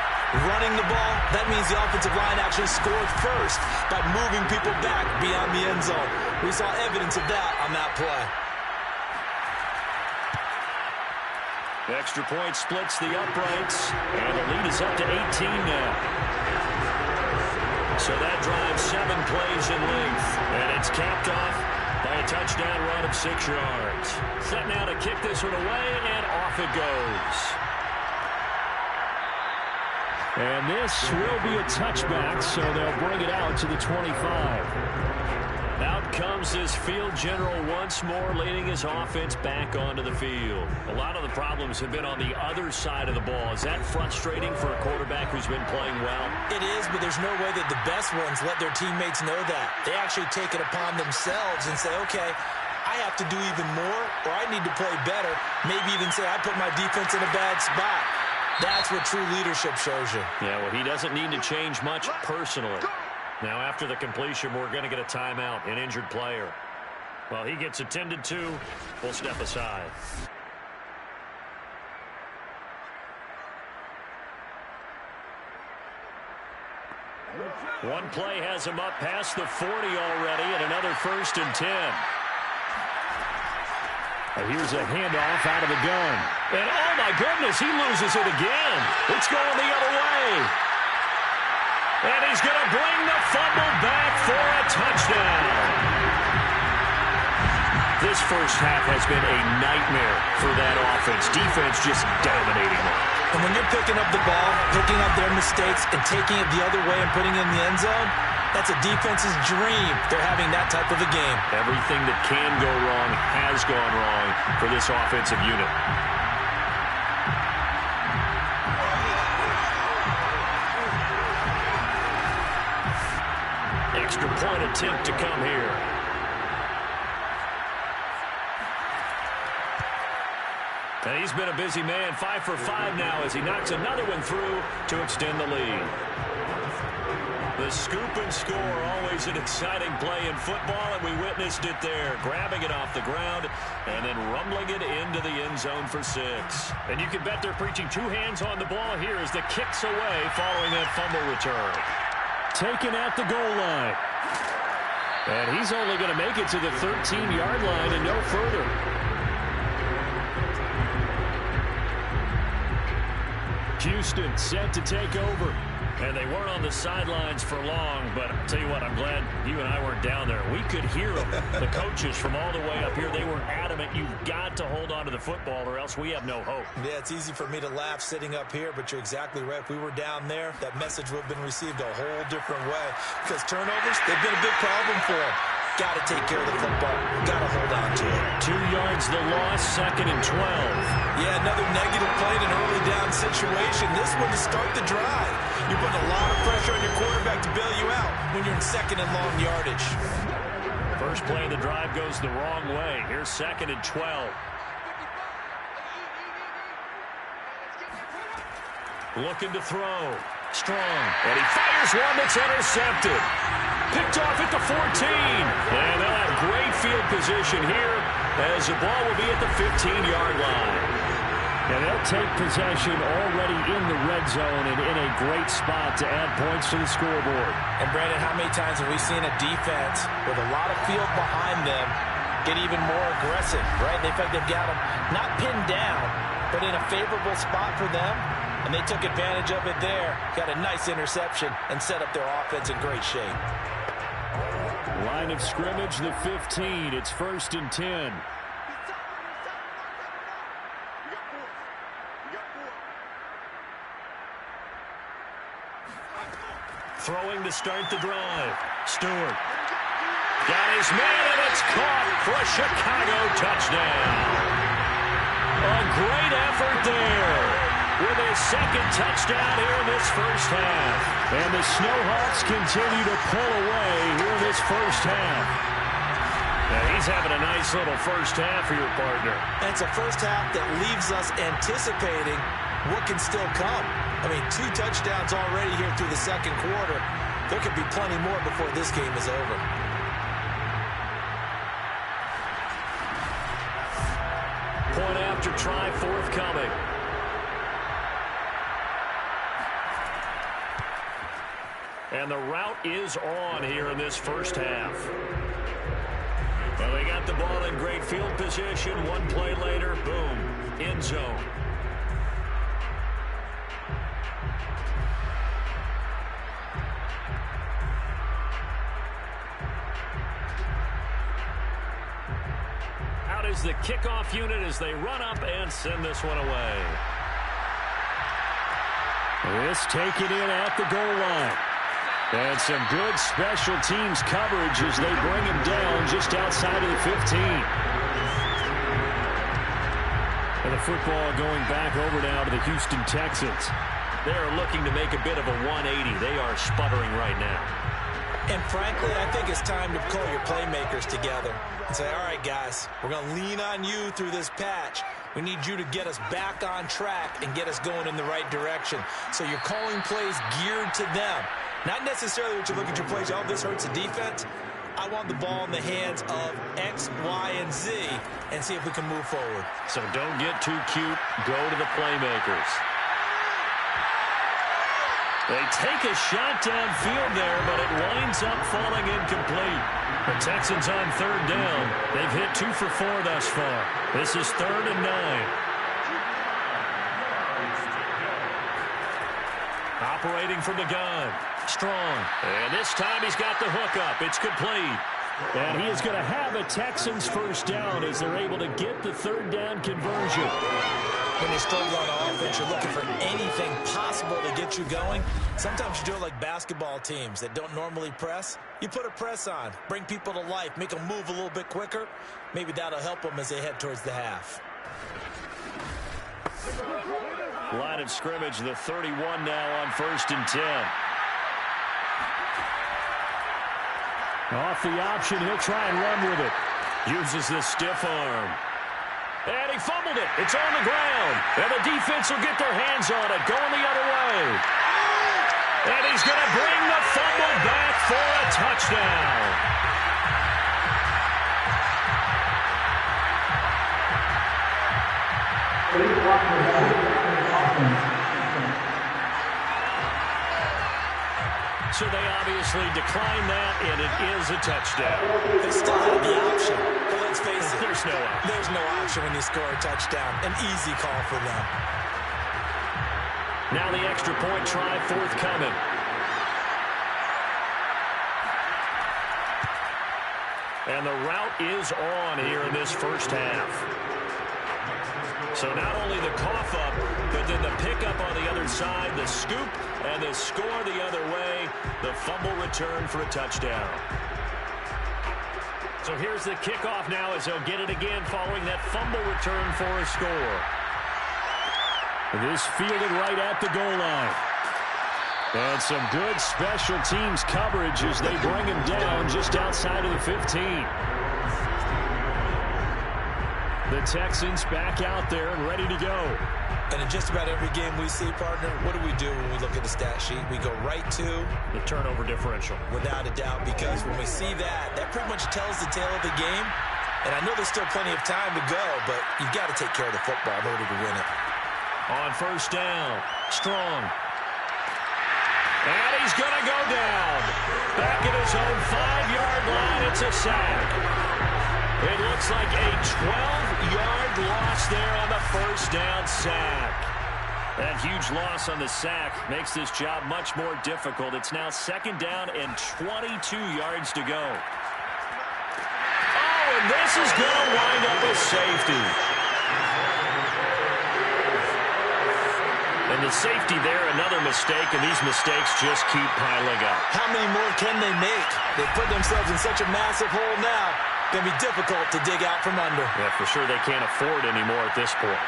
running the ball, that means the offensive line actually scored first by moving people back beyond the end zone. We saw evidence of that on that play. The extra point splits the uprights, and the lead is up to 18 now. So that drives 7 plays in length, and it's capped off by a touchdown run of 6 yards. Set now to kick this one away, and off it goes. And this will be a touchback, so they'll bring it out to the 25. Out comes his field general once more, leading his offense back onto the field. A lot of the problems have been on the other side of the ball. Is that frustrating for a quarterback who's been playing well? It is, but there's no way that the best ones let their teammates know that. They actually take it upon themselves and say, okay, I have to do even more, or I need to play better. Maybe even say, I put my defense in a bad spot. That's what true leadership shows you. Yeah, well, he doesn't need to change much personally. Now, after the completion, we're going to get a timeout, an injured player. Well, he gets attended to. We'll step aside. One play has him up past the 40 already, and another 1st and 10. Here's a handoff out of the gun. And, oh, my goodness, he loses it again. It's going the other way. And he's going to bring the fumble back for a touchdown. This first half has been a nightmare for that offense. Defense just dominating them. And when you're picking up the ball, picking up their mistakes, and taking it the other way and putting it in the end zone, that's a defense's dream. They're having that type of a game. Everything that can go wrong has gone wrong for this offensive unit. extra point attempt to come here. And he's been a busy man, 5 for 5 now as he knocks another one through to extend the lead. The scoop and score, always an exciting play in football, and we witnessed it there, grabbing it off the ground and then rumbling it into the end zone for 6. And you can bet they're preaching 2 hands on the ball here as the kick's away following that fumble return. Taken at the goal line. And he's only going to make it to the 13-yard line and no further. Houston set to take over. And they weren't on the sidelines for long, but I'll tell you what, I'm glad you and I weren't down there. We could hear them. The coaches from all the way up here, they were adamant. You've got to hold on to the football or else we have no hope. Yeah, it's easy for me to laugh sitting up here, but you're exactly right. If we were down there, that message would have been received a whole different way. Because turnovers, they've been a big problem for them. Got to take care of the football. Got to hold on to it. 2 yards the loss, 2nd and 12. Yeah, another negative play in an early down situation. This one to start the drive. You're putting a lot of pressure on your quarterback to bail you out when you're in 2nd and long yardage. First play of the drive goes the wrong way. Here's 2nd and 12. Looking to throw. Strong. And he fires one that's intercepted. Picked off at the 14. And they'll have great field position here as the ball will be at the 15-yard line. And they'll take possession already in the red zone and in a great spot to add points to the scoreboard. And, Brandon, how many times have we seen a defense with a lot of field behind them get even more aggressive, right? In fact, they've got them not pinned down, but in a favorable spot for them, and they took advantage of it there. Got a nice interception and set up their offense in great shape. Line of scrimmage, the 15. It's 1st and 10. Throwing to start the drive. Stewart. Got his man, and it's caught for a Chicago touchdown. A great effort there with his 2nd touchdown here in this first half. And the Snowhawks continue to pull away here in this first half. Now he's having a nice little first half for your partner. And it's a first half that leaves us anticipating what can still come. I mean, 2 touchdowns already here through the 2nd quarter. There could be plenty more before this game is over. Point after try forthcoming. And the route is on here in this first half. Well, they got the ball in great field position. 1 play later, boom, end zone. Out is the kickoff unit as they run up and send this one away. This taken in at the goal line. And some good special teams coverage as they bring him down just outside of the 15. And the football going back over now to the Houston Texans. They are looking to make a bit of a 180. They are sputtering right now. And frankly, I think it's time to call your playmakers together and say, all right, guys, we're going to lean on you through this patch. We need you to get us back on track and get us going in the right direction. So you're calling plays geared to them. Not necessarily what you look at your plays, oh, this hurts the defense. I want the ball in the hands of X, Y, and Z and see if we can move forward. So don't get too cute. Go to the playmakers. They take a shot downfield there, but it winds up falling incomplete. The Texans on 3rd down. They've hit 2 for 4 thus far. This is 3rd and 9. Operating from the gun. Strong. And this time he's got the hook up. It's complete. And he is going to have a Texans first down as they're able to get the 3rd down conversion. When you struggle on offense, you're looking for anything possible to get you going. Sometimes you do it like basketball teams that don't normally press. You put a press on, bring people to life, make them move a little bit quicker. Maybe that'll help them as they head towards the half. Line of scrimmage, the 31 now on 1st and 10. Off the option, he'll try and run with it. Uses the stiff arm. And he fumbled it. It's on the ground. And the defense will get their hands on it, going the other way. And he's going to bring the fumble back for a touchdown. So they obviously declined that, and it is a touchdown. They still have the option. But let's face it. There's no option. There's no option when you score a touchdown. An easy call for them. Now the extra point try forthcoming. And the route is on here in this first half. So not only the cough up, but then the pickup on the other side, the scoop, and the score the other way, the fumble return for a touchdown. So here's the kickoff now as they'll get it again following that fumble return for a score. This fielded right at the goal line. And some good special teams coverage as they bring him down just outside of the 15. The Texans back out there and ready to go. And in just about every game we see, partner, what do when we look at the stat sheet? We go right to the turnover differential. Without a doubt, because when we see that, that pretty much tells the tale of the game. And I know there's still plenty of time to go, but you've got to take care of the football in order to win it. On first down, Strong. And he's going to go down. Back at his own 5-yard line, it's a sack. It looks like a 12-yard loss there on the first down sack. That huge loss on the sack makes this job much more difficult. It's now second down and 22 yards to go. Oh, and this is going to wind up a safety. And the safety there, another mistake, and these mistakes just keep piling up. How many more can they make? They put themselves in such a massive hole now. Going to be difficult to dig out from under. Yeah, for sure they can't afford anymore at this point.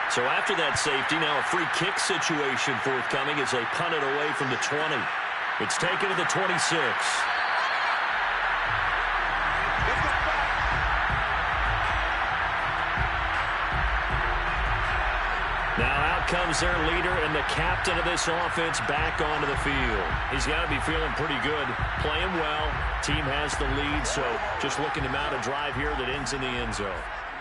So after that safety, now a free kick situation forthcoming as they punt it away from the 20. It's taken to the 26. Now out comes their leader and the captain of this offense back onto the field. He's got to be feeling pretty good, playing well. Team has the lead, so just looking to mount a drive here that ends in the end zone.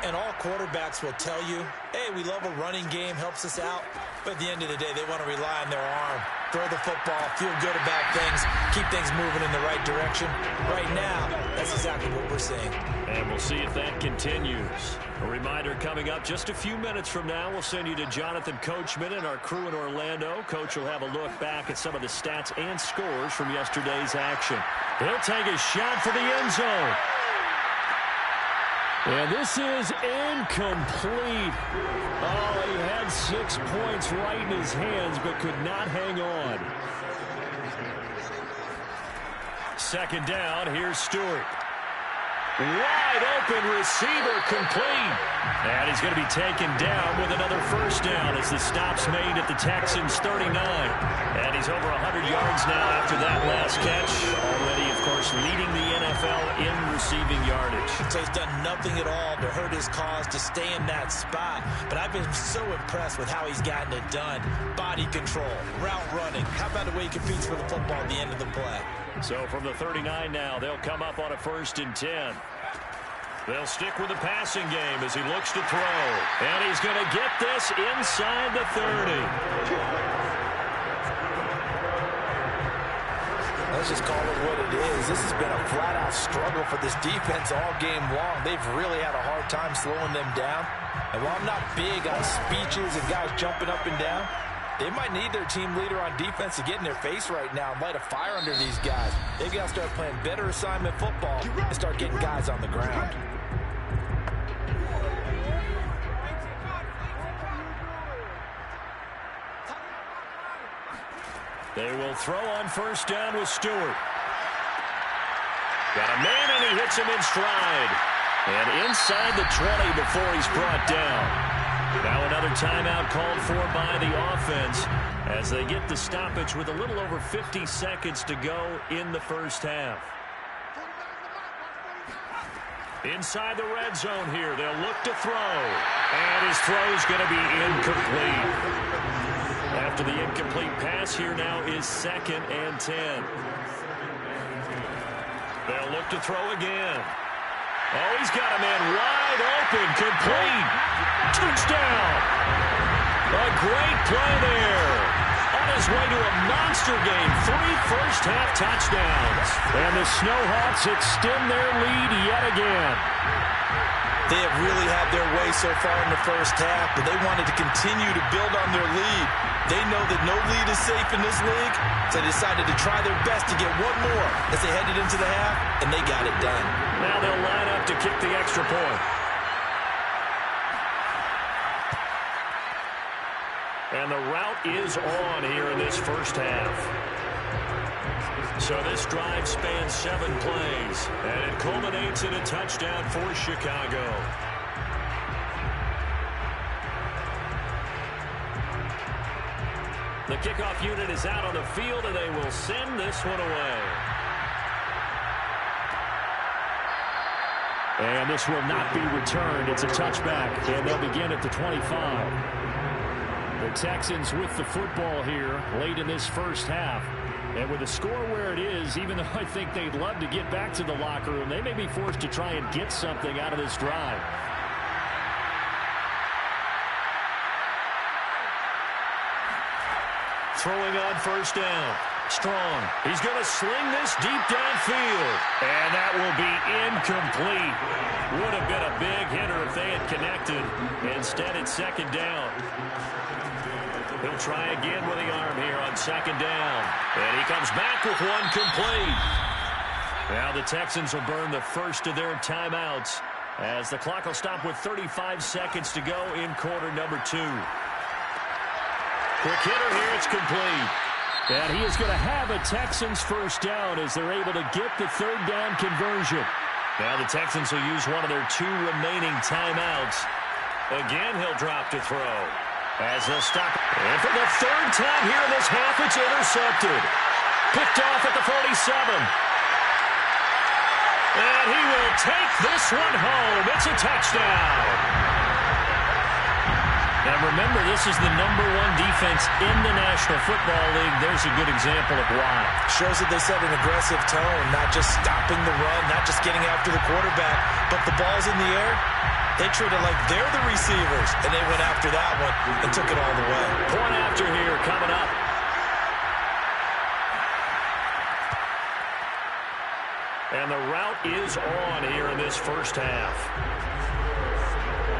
And all quarterbacks will tell you, hey, we love a running game, helps us out. But at the end of the day, they want to rely on their arm. Throw the football, feel good about things, keep things moving in the right direction. Right now, that's exactly what we're seeing. And we'll see if that continues. A reminder coming up just a few minutes from now, we'll send you to Jonathan Coachman and our crew in Orlando. Coach will have a look back at some of the stats and scores from yesterday's action. He'll take a shot for the end zone. And this is incomplete. Oh, he had 6 points right in his hands, but could not hang on. Second down, here's Stewart. Wide open receiver complete. And he's going to be taken down with another first down as the stop's made at the Texans' 39. And he's over 100 yards now after that last catch. Already, of course, leading the NFL in receiving yardage. So he's done nothing at all to hurt his cause, to stay in that spot. But I've been so impressed with how he's gotten it done. Body control, route running. How about the way he competes for the football at the end of the play? So from the 39 now, they'll come up on a 1st and 10. They'll stick with the passing game as he looks to throw. And he's going to get this inside the 30. Let's just call it what it is. This has been a flat-out struggle for this defense all game long. They've really had a hard time slowing them down. And while I'm not big on speeches and guys jumping up and down, they might need their team leader on defense to get in their face right now and light a fire under these guys. They've got to start playing better assignment football and start getting guys on the ground. They will throw on first down with Stewart. Got a man, and he hits him in stride. And inside the 20 before he's brought down. Now another timeout called for by the offense as they get the stoppage with a little over 50 seconds to go in the first half. Inside the red zone here, they'll look to throw. And his throw's going to be incomplete. After the incomplete pass, here now is 2nd and 10. They'll look to throw again. Oh, he's got a man wide open, complete. Touchdown. A great play there. On his way to a monster game, 3 first-half touchdowns. And the Snowhawks extend their lead yet again. They have really had their way so far in the first half, but they wanted to continue to build on their lead. They know that no lead is safe in this league, so they decided to try their best to get one more as they headed into the half, and they got it done. Now they'll line up to kick the extra point. And the route is on here in this first half. So this drive spans 7 plays, and it culminates in a touchdown for Chicago. The kickoff unit is out on the field, and they will send this one away. And this will not be returned. It's a touchback, and they'll begin at the 25. The Texans with the football here late in this first half. And with the score where it is, even though I think they'd love to get back to the locker room, they may be forced to try and get something out of this drive. Throwing on first down. Strong. He's going to sling this deep downfield. And that will be incomplete. Would have been a big hitter if they had connected. Instead, it's 2nd down. He'll try again with the arm here on 2nd down. And he comes back with one complete. Now the Texans will burn the first of their timeouts as the clock will stop with 35 seconds to go in quarter number 2. Quick hitter here, it's complete. And he is going to have a Texans first down as they're able to get the 3rd down conversion. Now the Texans will use one of their 2 remaining timeouts. Again, he'll drop to throw. As they'll stop. And for the 3rd time here in this half, it's intercepted. Picked off at the 47. And he will take this one home. It's a touchdown. And remember, this is the #1 defense in the National Football League. There's a good example of why. Shows that they set an aggressive tone, not just stopping the run, not just getting after the quarterback, but the ball's in the air. They treat it like they're the receivers, and they went after that one and took it all the way. Point after here coming up. And the route is on here in this first half.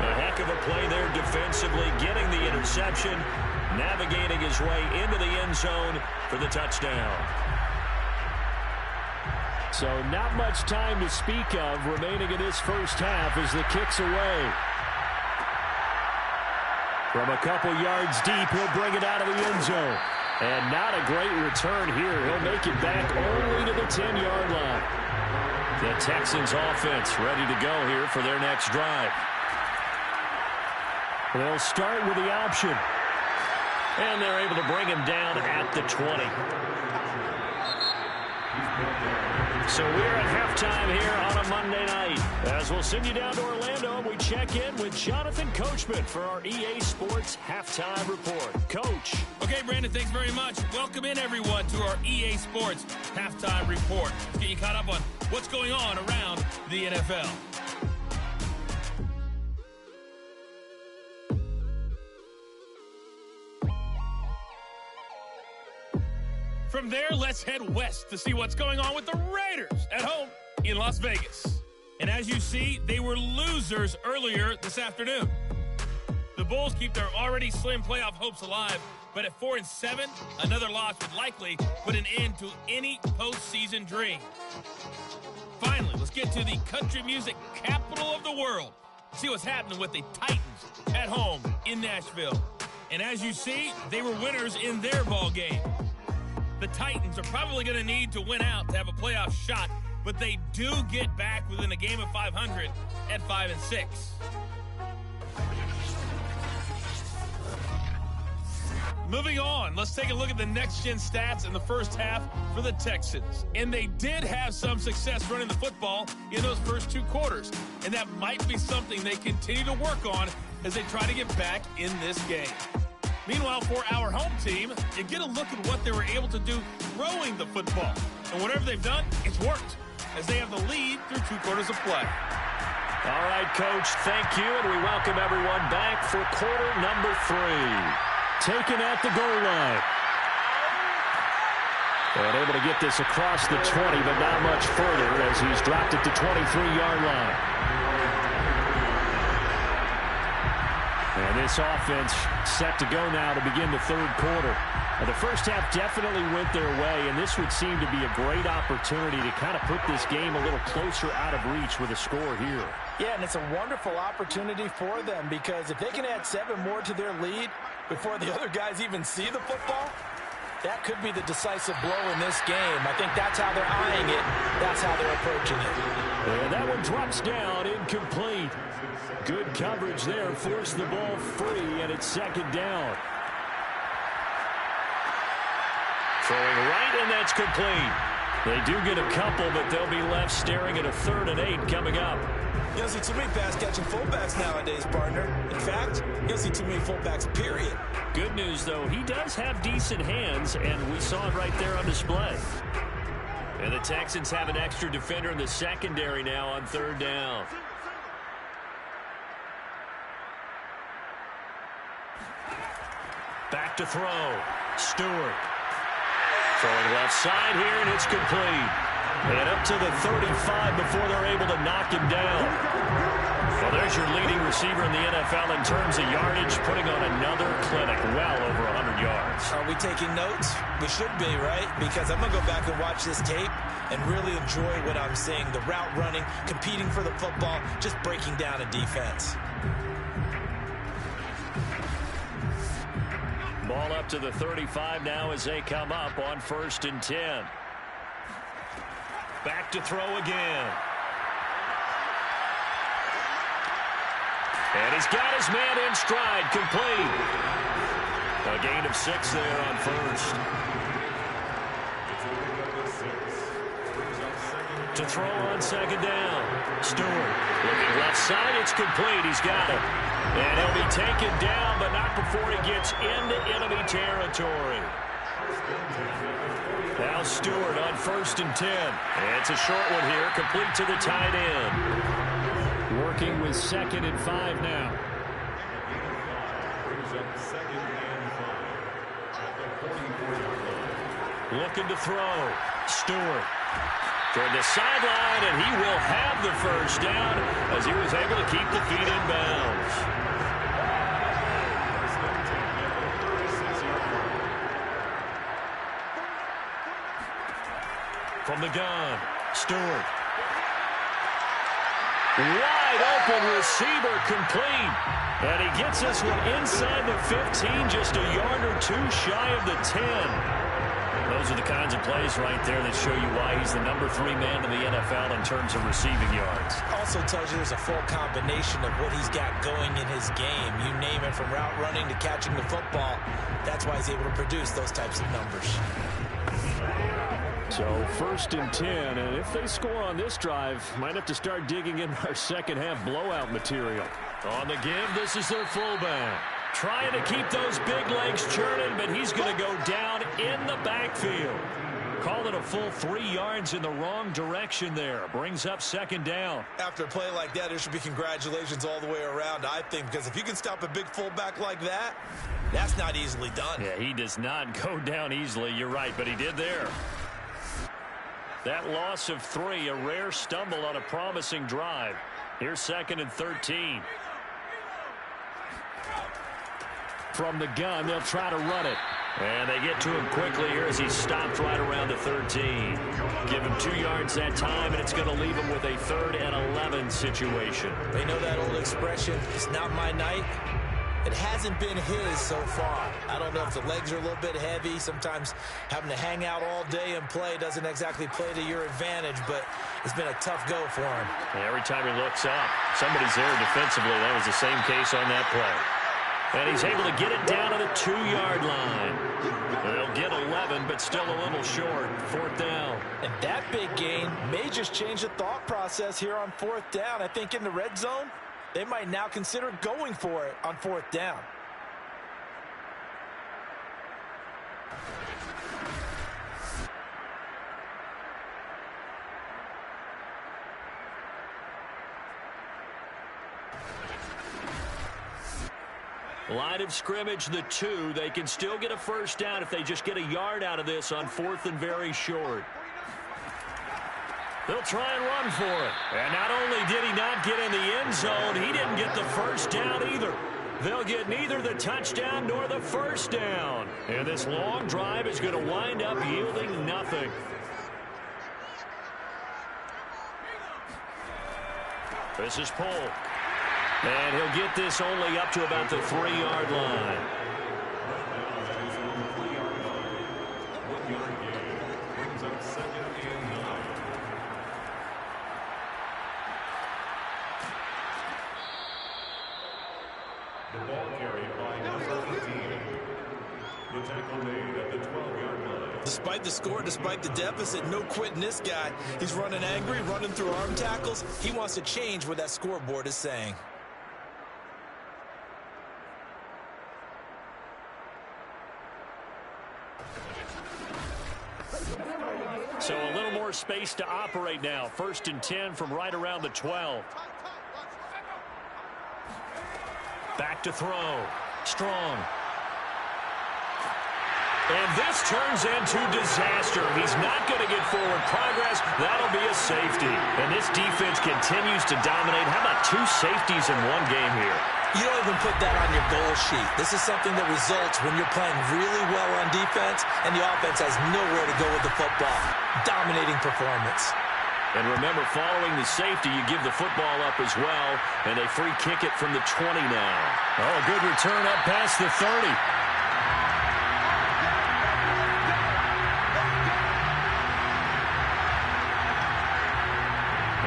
A heck of a play there defensively, getting the interception, navigating his way into the end zone for the touchdown. So not much time to speak of remaining in this first half as the kick's away. From a couple yards deep, he'll bring it out of the end zone. And not a great return here. He'll make it back only to the 10-yard line. The Texans offense ready to go here for their next drive. They'll start with the option. And they're able to bring him down at the 20. So we're at halftime here on a Monday night. As we'll send you down to Orlando, and we check in with Jonathan Coachman for our EA Sports Halftime Report. Coach. Okay, Brandon, thanks very much. Welcome in, everyone, to our EA Sports Halftime Report. Let's get you caught up on what's going on around the NFL. From there, let's head west to see what's going on with the Raiders at home in Las Vegas. And as you see, they were losers earlier this afternoon. The Bulls keep their already slim playoff hopes alive, but at 4-7, another loss would likely put an end to any postseason dream. Finally, let's get to the country music capital of the world. See what's happening with the Titans at home in Nashville. And as you see, they were winners in their ball game. The Titans are probably going to need to win out to have a playoff shot, but they do get back within a game of 500 at 5-6. Moving on, let's take a look at the next-gen stats in the first half for the Texans. And they did have some success running the football in those first 2 quarters. And that might be something they continue to work on as they try to get back in this game. Meanwhile, for our home team, you get a look at what they were able to do throwing the football. And whatever they've done, it's worked, as they have the lead through 2 quarters of play. All right, Coach, thank you, and we welcome everyone back for quarter number 3. Taken at the goal line. And able to get this across the 20, but not much further as he's dropped it to 23-yard line. And this offense set to go now to begin the 3rd quarter. Now, the first half definitely went their way, and this would seem to be a great opportunity to kind of put this game a little closer out of reach with a score here. Yeah, and it's a wonderful opportunity for them because if they can add 7 more to their lead before the other guys even see the football, that could be the decisive blow in this game. I think that's how they're eyeing it. That's how they're approaching it. And that one drops down, incomplete. Good coverage there, forced the ball free, and it's 2nd down. Throwing right, and that's complete. They do get a couple, but they'll be left staring at a 3rd and 8 coming up. You don't see too many pass-catching fullbacks nowadays, partner. In fact, you don't see too many fullbacks, period. Good news, though, he does have decent hands, and we saw it right there on display. And the Texans have an extra defender in the secondary now on 3rd down. Back to throw. Stewart. Throwing left side here, and it's complete. And up to the 35 before they're able to knock him down. Well, there's your leading receiver in the NFL in terms of yardage, putting on another clinic, well over 100 yards. Are we taking notes? We should be, right? Because I'm going to go back and watch this tape and really enjoy what I'm seeing. The route running, competing for the football, just breaking down a defense. Ball up to the 35 now as they come up on 1st and 10. Back to throw again. And he's got his man in stride, complete. A gain of 6 there on 1st. To throw on 2nd down. Stewart looking left side, it's complete. He's got it. And he'll be taken down, but not before he gets into enemy territory. Now Stewart on 1st and 10. And it's a short one here, complete to the tight end. Working with 2nd and 5 now. Looking to throw. Stewart. Toward the sideline, and he will have the 1st down as he was able to keep the feet in bounds. From the gun, Stewart. Wide open receiver, complete. And he gets this one inside the 15, just a yard or 2 shy of the 10. Those are the kinds of plays right there that show you why he's the number 3 man in the NFL in terms of receiving yards. Also tells you there's a full combination of what he's got going in his game. You name it, from route running to catching the football. That's why he's able to produce those types of numbers. So 1st and 10, and if they score on this drive, might have to start digging in our 2nd half blowout material. On the give, this is their fullback. Trying to keep those big legs churning, but he's going to go down in the backfield. Call it a full 3 yards in the wrong direction there. Brings up 2nd down. After a play like that, there should be congratulations all the way around, I think, because if you can stop a big fullback like that, that's not easily done. Yeah, he does not go down easily. You're right, but he did there. That loss of 3, a rare stumble on a promising drive. Here's 2nd and 13. From the gun, they'll try to run it. And they get to him quickly here as he stopped right around the 13. Give him 2 yards that time, and it's going to leave him with a 3rd and 11 situation. They know that old expression, it's not my night. It hasn't been his so far. I don't know if the legs are a little bit heavy. Sometimes having to hang out all day and play doesn't exactly play to your advantage, but it's been a tough go for him. And every time he looks up, somebody's there defensively. That was the same case on that play. And he's able to get it down to the 2-yard line. They'll get 11, but still a little short. 4th down. And that big gain may just change the thought process here on 4th down. I think in the red zone, they might now consider going for it on 4th down. Line of scrimmage, the 2. They can still get a first down if they just get a yard out of this on 4th and very short. They'll try and run for it. And not only did he not get in the end zone, he didn't get the first down either. They'll get neither the touchdown nor the first down. And this long drive is going to wind up yielding nothing. This is Polk. And he'll get this only up to about the 3-yard line. The ball carried by number 18. The tackle made at the 12-yard line. Despite the score, despite the deficit, no quitting this guy. He's running angry, running through arm tackles. He wants to change what that scoreboard is saying. So a little more space to operate now. 1st and 10 from right around the 12. Back to throw. Strong. And this turns into disaster. He's not going to get forward progress. That'll be a safety. And this defense continues to dominate. How about 2 safeties in one game here? You don't even put that on your goal sheet. This is something that results when you're playing really well on defense and the offense has nowhere to go with the football. Dominating performance. And remember, following the safety, you give the football up as well, and they free kick it from the 20 now. Oh, a good return up past the 30.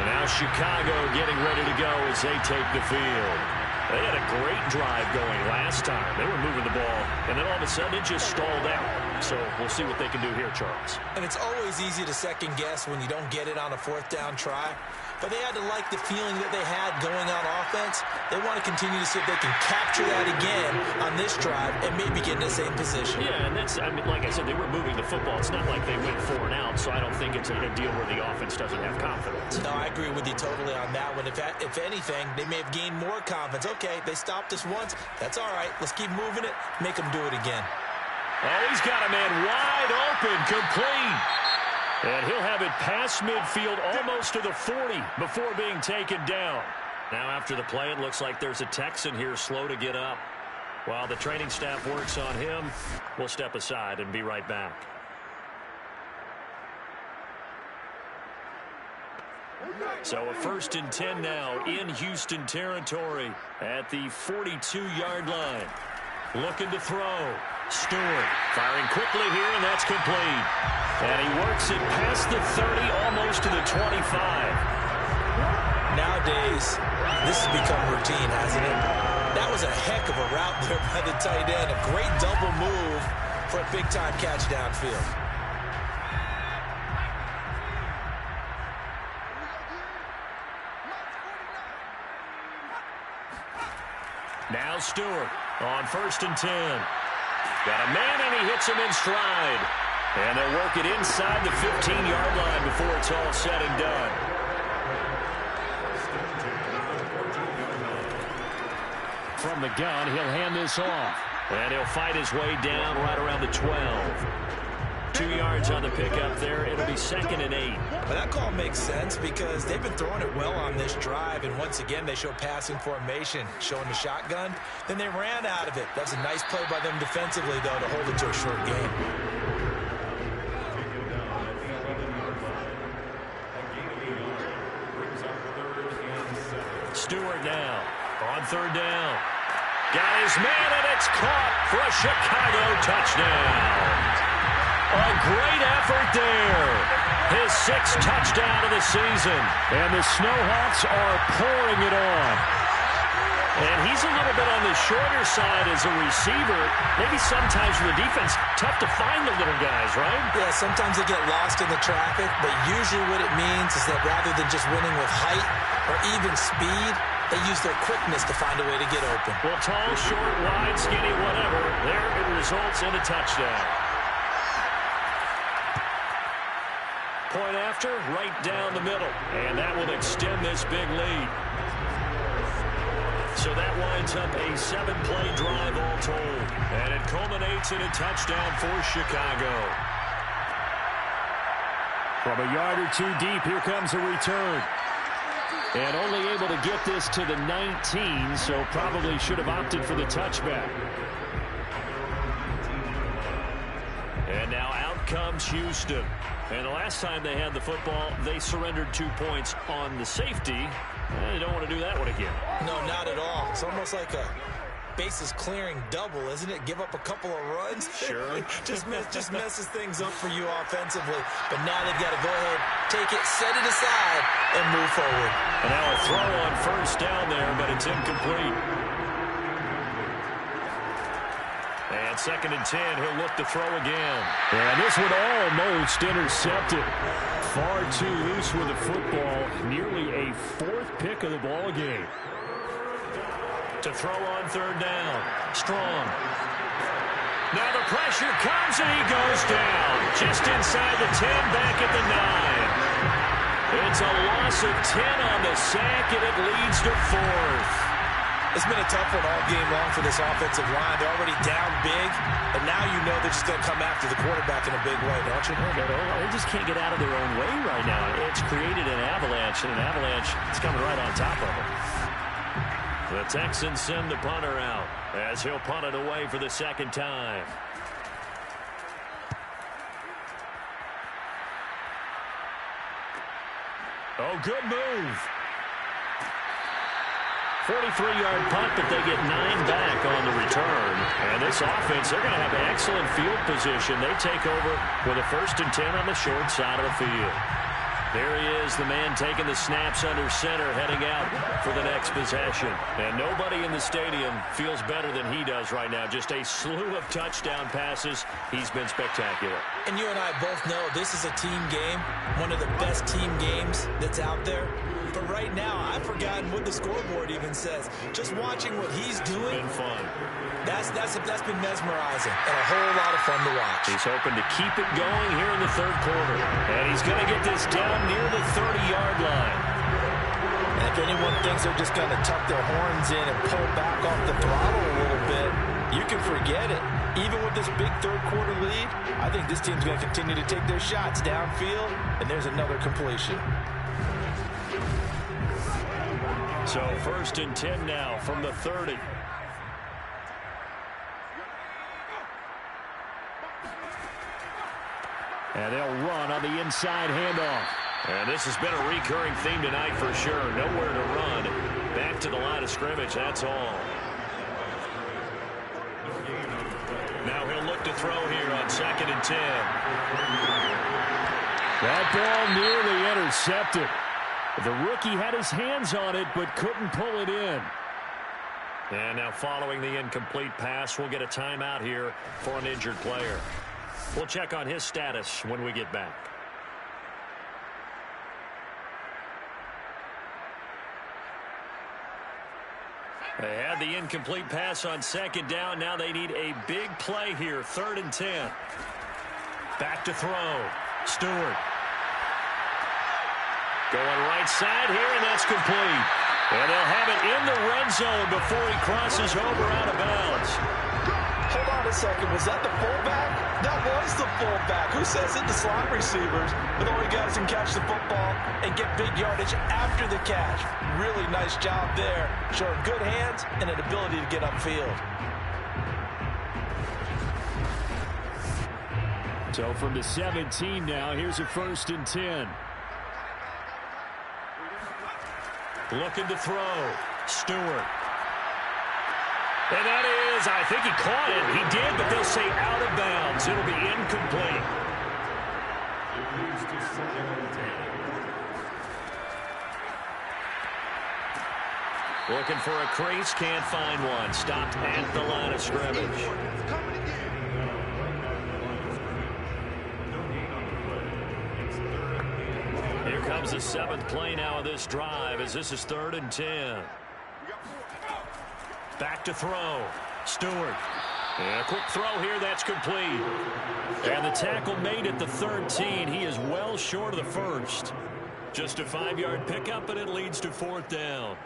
And now Chicago getting ready to go as they take the field. They had a great drive going last time. They were moving the ball, and then all of a sudden it just stalled out. So we'll see what they can do here, Charles. And it's always easy to second guess when you don't get it on a 4th down try. But they had to like the feeling that they had going on offense. They want to continue to see if they can capture that again on this drive and maybe get in the same position. Yeah, and that's, I mean, like I said, they were moving the football. It's not like they went 4 and out, so I don't think it's a deal where the offense doesn't have confidence. No, I agree with you totally on that one. If anything, they may have gained more confidence. Okay, they stopped us once. That's all right. Let's keep moving it. Make them do it again. Oh, he's got a man wide open, complete. And he'll have it past midfield almost to the 40 before being taken down. Now after the play, it looks like there's a Texan here slow to get up. While the training staff works on him, we'll step aside and be right back. So a 1st and 10 now in Houston territory at the 42-yard line. Looking to throw. Stewart firing quickly here, and that's complete. And he works it past the 30, almost to the 25. Nowadays, this has become routine, hasn't it? That was a heck of a route there by the tight end. A great double move for a big-time catch downfield. Now Stewart on 1st and 10. Got a man, and he hits him in stride. And they'll work it inside the 15-yard line before it's all said and done. From the gun, he'll hand this off. And he'll fight his way down right around the 12. 2 yards on the pickup there. It'll be 2nd and 8. But that call makes sense because they've been throwing it well on this drive, and once again they show passing formation, showing the shotgun. Then they ran out of it. That's a nice play by them defensively, though, to hold it to a short game. Stewart now on 3rd down. Got his man, and it's caught for a Chicago touchdown. A great effort there. His 6th touchdown of the season. And the Snowhawks are pouring it on. And he's a little bit on the shorter side as a receiver. Maybe sometimes for the defense, tough to find the little guys, right? Yeah, sometimes they get lost in the traffic, but usually what it means is that rather than just winning with height or even speed, they use their quickness to find a way to get open. Well, tall, short, wide, skinny, whatever, there it results in a touchdown. Point after, right down the middle. And that will extend this big lead. So that winds up a 7-play drive all told. And it culminates in a touchdown for Chicago. From a yard or two deep, here comes a return. And only able to get this to the 19, so probably should have opted for the touchback. And now out comes Houston. And the last time they had the football, they surrendered 2 points on the safety. They don't want to do that one again. No, not at all. It's almost like a bases clearing double, isn't it? Give up a couple of runs. Sure. just messes things up for you offensively. But now they've got to go ahead, take it, set it aside, and move forward. And now a throw on first down there, but it's incomplete. And 2nd and 10, he'll look to throw again. And this one almost intercepted. Far too loose with the football. Nearly a 4th pick of the ball game. To throw on 3rd down. Strong. Now the pressure comes and he goes down. Just inside the 10, back at the 9. It's a loss of 10 on the sack, and it leads to 4th. It's been a tough one all game long for this offensive line. They're already down big, and now you know they're just going to come after the quarterback in a big way, don't you? They just can't get out of their own way right now. It's created an avalanche, and an avalanche is coming right on top of them. The Texans send the punter out as he'll punt it away for the 2nd time. Oh, good move. 43-yard punt, but they get 9 back on the return. And this offense, they're going to have excellent field position. They take over with a 1st and 10 on the short side of the field. There he is, the man taking the snaps under center, heading out for the next possession. And nobody in the stadium feels better than he does right now. Just a slew of touchdown passes. He's been spectacular. And you and I both know this is a team game, one of the best team games that's out there. But right now, I've forgotten what the scoreboard even says. Just watching what he's doing. Been fun. That's been mesmerizing and a whole lot of fun to watch. He's hoping to keep it going here in the 3rd quarter. And he's going to get this down near the 30-yard line. And if anyone thinks they're just going to tuck their horns in and pull back off the throttle a little bit, you can forget it. Even with this big 3rd quarter lead, I think this team's going to continue to take their shots downfield, and there's another completion. So 1st and 10 now from the 30. And they'll run on the inside handoff. And this has been a recurring theme tonight for sure. Nowhere to run. Back to the line of scrimmage, that's all. Now he'll look to throw here on 2nd and 10. That ball nearly intercepted. The rookie had his hands on it, but couldn't pull it in. And now following the incomplete pass, we'll get a timeout here for an injured player. We'll check on his status when we get back. They had the incomplete pass on 2nd down. Now they need a big play here. 3rd and 10. Back to throw. Stewart. Going right side here, and that's complete. And they'll have it in the red zone before he crosses over out of bounds. Hold on a second. Was that the fullback? That was the fullback. Who says it? The slot receivers. But the only guys can catch the football and get big yardage after the catch. Really nice job there. Showing good hands and an ability to get upfield. So from the 17 now, here's a 1st and 10. Looking to throw. Stewart. And that is, I think he caught it. He did, but they'll say out of bounds. It'll be incomplete. Looking for a crease, can't find one. Stopped at the line of scrimmage. Here comes the 7th play now of this drive as this is 3rd and 10. Back to throw. Stewart. And a quick throw here, that's complete. And the tackle made at the 13. He is well short of the first. Just a 5-yard pickup, and it leads to 4th down.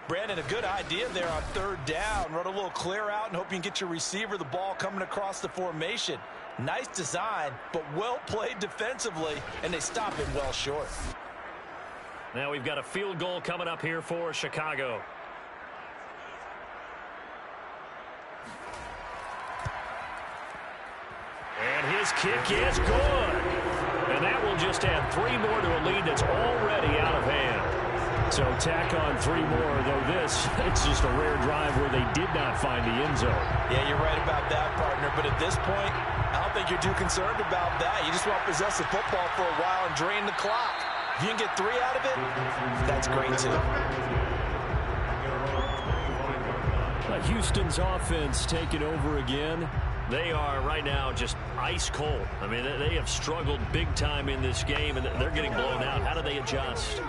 Brandon, a good idea there on 3rd down. Run a little clear out and hope you can get your receiver the ball coming across the formation. Nice design, but well played defensively, and they stop him well short. Now we've got a field goal coming up here for Chicago. And his kick is good. And that will just add 3 more to a lead that's already out of hand. So tack on 3 more, though it's just a rare drive where they did not find the end zone. Yeah, you're right about that, partner. But at this point, I don't think you're too concerned about that. You just want to possess the football for a while and drain the clock. If you can get 3 out of it, that's great, too. Houston's offense taking over again. They are right now just ice cold. I mean, they have struggled big time in this game, and they're getting blown out. How do they adjust?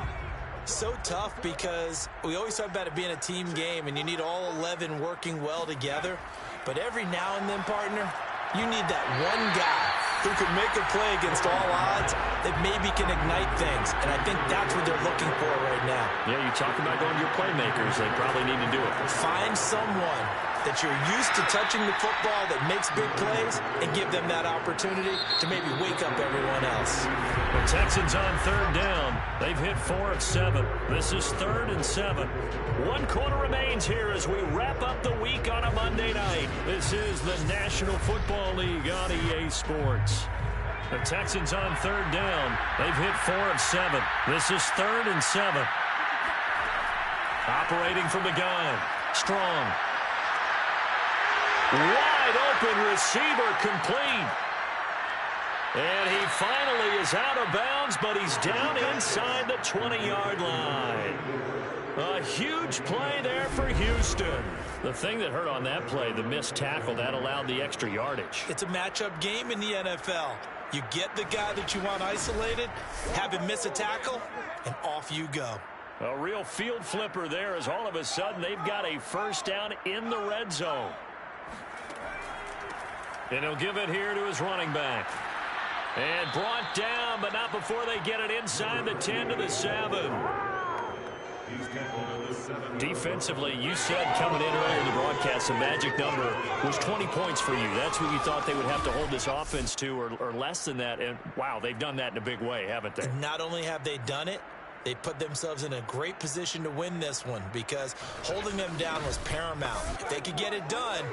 So tough because we always talk about it being a team game, and you need all 11 working well together. But every now and then, partner, you need that one guy who can make a play against all odds that maybe can ignite things. And I think that's what they're looking for right now. Yeah, you talk about going to your playmakers. They probably need to do it. Find someone that you're used to touching the football that makes big plays and give them that opportunity to maybe wake up everyone else. The Texans on 3rd down. They've hit 4 of 7. This is 3rd and 7. 1 quarter remains here as we wrap up the week on a Monday night. This is the National Football League on EA Sports. The Texans on 3rd down. They've hit 4 of 7. This is 3rd and 7. Operating from the gun. Strong. Wide open receiver complete. And he finally is out of bounds, but he's down inside the 20-yard line. A huge play there for Houston. The thing that hurt on that play, the missed tackle, that allowed the extra yardage. It's a matchup game in the NFL. You get the guy that you want isolated, have him miss a tackle, and off you go. A real field flipper there as all of a sudden they've got a 1st down in the red zone. And he'll give it here to his running back. And brought down, but not before they get it inside the 10 to the 7. Defensively, you said coming in earlier in the broadcast, the magic number was 20 points for you. That's what you thought they would have to hold this offense to, or less than that. And, wow, they've done that in a big way, haven't they? Not only have they done it, they put themselves in a great position to win this one because holding them down was paramount. If they could get it done,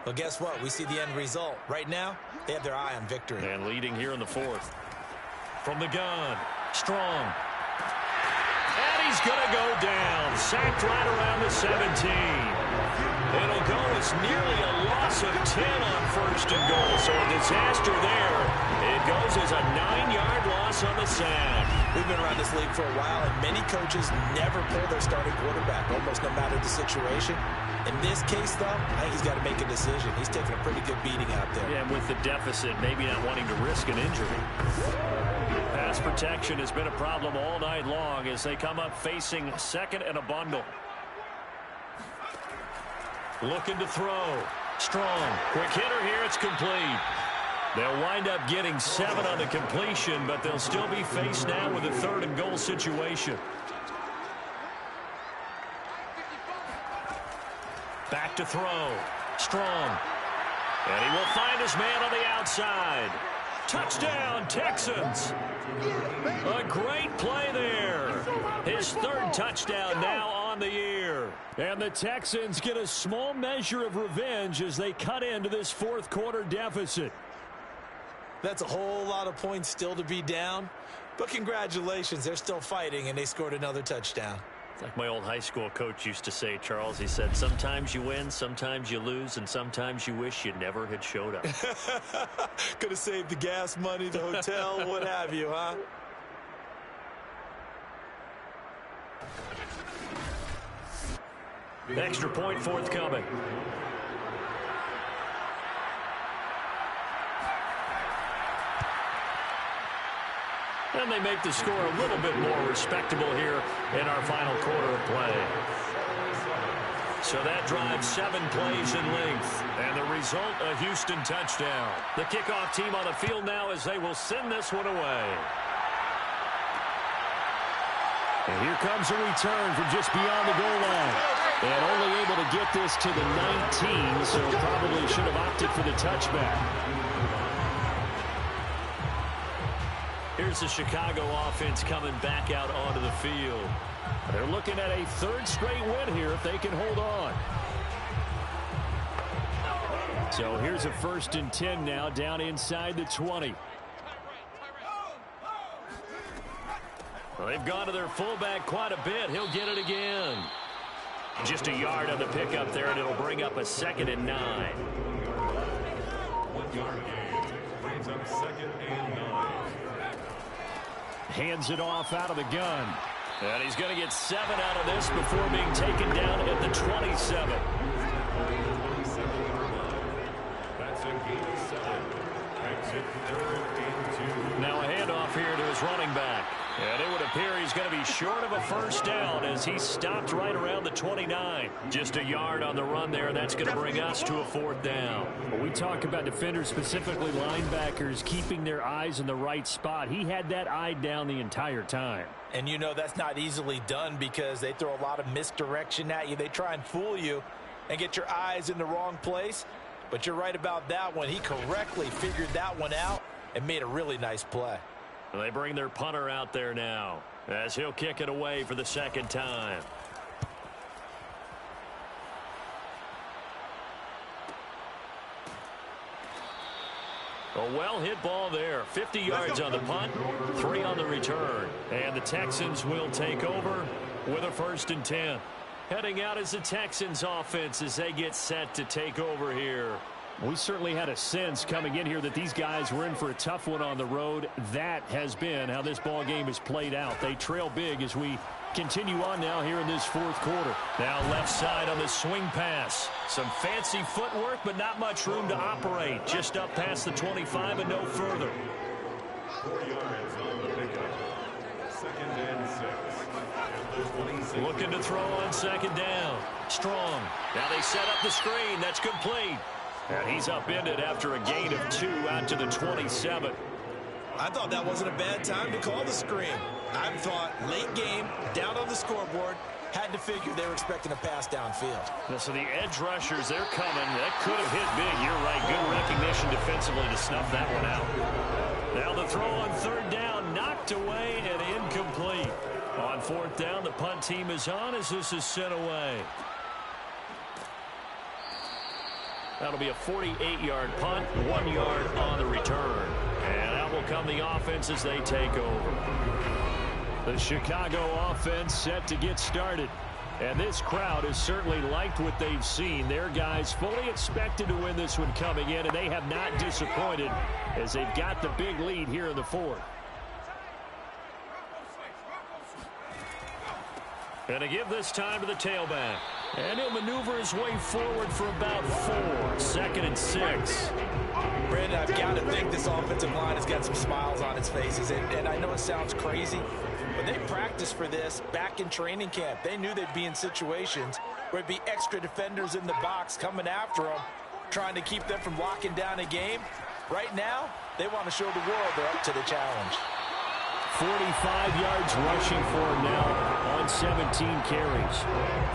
well, guess what? We see the end result. Right now, they have their eye on victory. And leading here in the 4th. From the gun, Strong. And he's going to go down. Sacked right around the 17. It'll go as nearly a loss of 10 on 1st and goal. So a disaster there. It goes as a 9-yard loss on the sack. We've been around this league for a while, and many coaches never pull their starting quarterback, almost no matter the situation. In this case, though, I think he's got to make a decision. He's taking a pretty good beating out there. Yeah, and with the deficit, maybe not wanting to risk an injury. Pass protection has been a problem all night long as they come up facing 2nd and a bundle. Looking to throw. Strong. Quick hitter here. It's complete. They'll wind up getting 7 on the completion, but they'll still be faced now with a 3rd and goal situation. Back to throw. Strong. And he will find his man on the outside. Touchdown, Texans. A great play there. His 3rd touchdown now on the year. And the Texans get a small measure of revenge as they cut into this 4th quarter deficit. That's a whole lot of points still to be down. But congratulations, they're still fighting, and they scored another touchdown. It's like my old high school coach used to say, Charles. He said, sometimes you win, sometimes you lose, and sometimes you wish you never had showed up. Could have saved the gas money, the hotel, what have you, huh? Extra point forthcoming. And they make the score a little bit more respectable here in our final quarter of play. So that drives 7 plays in length. And the result, a Houston touchdown. The kickoff team on the field now as they will send this one away. And here comes a return from just beyond the goal line. And only able to get this to the 19, so probably should have opted for the touchback. Here's the Chicago offense coming back out onto the field. They're looking at a 3rd straight win here if they can hold on. So here's a 1st and 10 now down inside the 20. Well, they've gone to their fullback quite a bit. He'll get it again. Just a yard on the pickup there, and it'll bring up a 2nd and 9. 1 yard gain brings up 2nd and 9. Hands it off out of the gun. And he's going to get 7 out of this before being taken down at the 27. That's a gain of 7. Exit 3rd and 2. Now a handoff here to his running back. And it would appear he's going to be short of a 1st down as he stopped right around the 29. Just a yard on the run there. That's going to bring us to a 4th down. When we talk about defenders, specifically linebackers, keeping their eyes in the right spot, he had that eye down the entire time. And you know that's not easily done because they throw a lot of misdirection at you. They try and fool you and get your eyes in the wrong place. But you're right about that one. He correctly figured that one out and made a really nice play. They bring their punter out there now as he'll kick it away for the 2nd time. A well-hit ball there. 50 yards on the punt, 3 on the return. And the Texans will take over with a 1st and 10. Heading out is the Texans offense as they get set to take over here. We certainly had a sense coming in here that these guys were in for a tough one on the road. That has been how this ball game has played out. They trail big as we continue on now here in this 4th quarter. Now left side on the swing pass. Some fancy footwork, but not much room to operate. Just up past the 25 and no further. 4 yards on the pickup. 2nd and 6. Looking to throw on 2nd down. Strong. Now they set up the screen. That's complete. And he's upended after a gain of 2 out to the 27. I thought that wasn't a bad time to call the screen. I thought late game, down on the scoreboard, had to figure they were expecting a pass downfield. So the edge rushers, they're coming. That could have hit big. You're right. Good recognition defensively to snuff that one out. Now the throw on 3rd down, knocked away and incomplete. On 4th down, the punt team is on as this is sent away. That'll be a 48-yard punt, 1 yard on the return. And out will come the offense as they take over. The Chicago offense set to get started. And this crowd has certainly liked what they've seen. Their guys fully expected to win this one coming in, and they have not disappointed as they've got the big lead here in the 4th. And to give this time to the tailback. And he'll maneuver his way forward for about 4. 2nd and 6. Brandon, I've got to think this offensive line has got some smiles on its faces. And I know it sounds crazy, but they practiced for this back in training camp. They knew they'd be in situations where it'd be extra defenders in the box coming after them, trying to keep them from locking down a game. Right now, they want to show the world they're up to the challenge. 45 yards rushing for him now on 17 carries.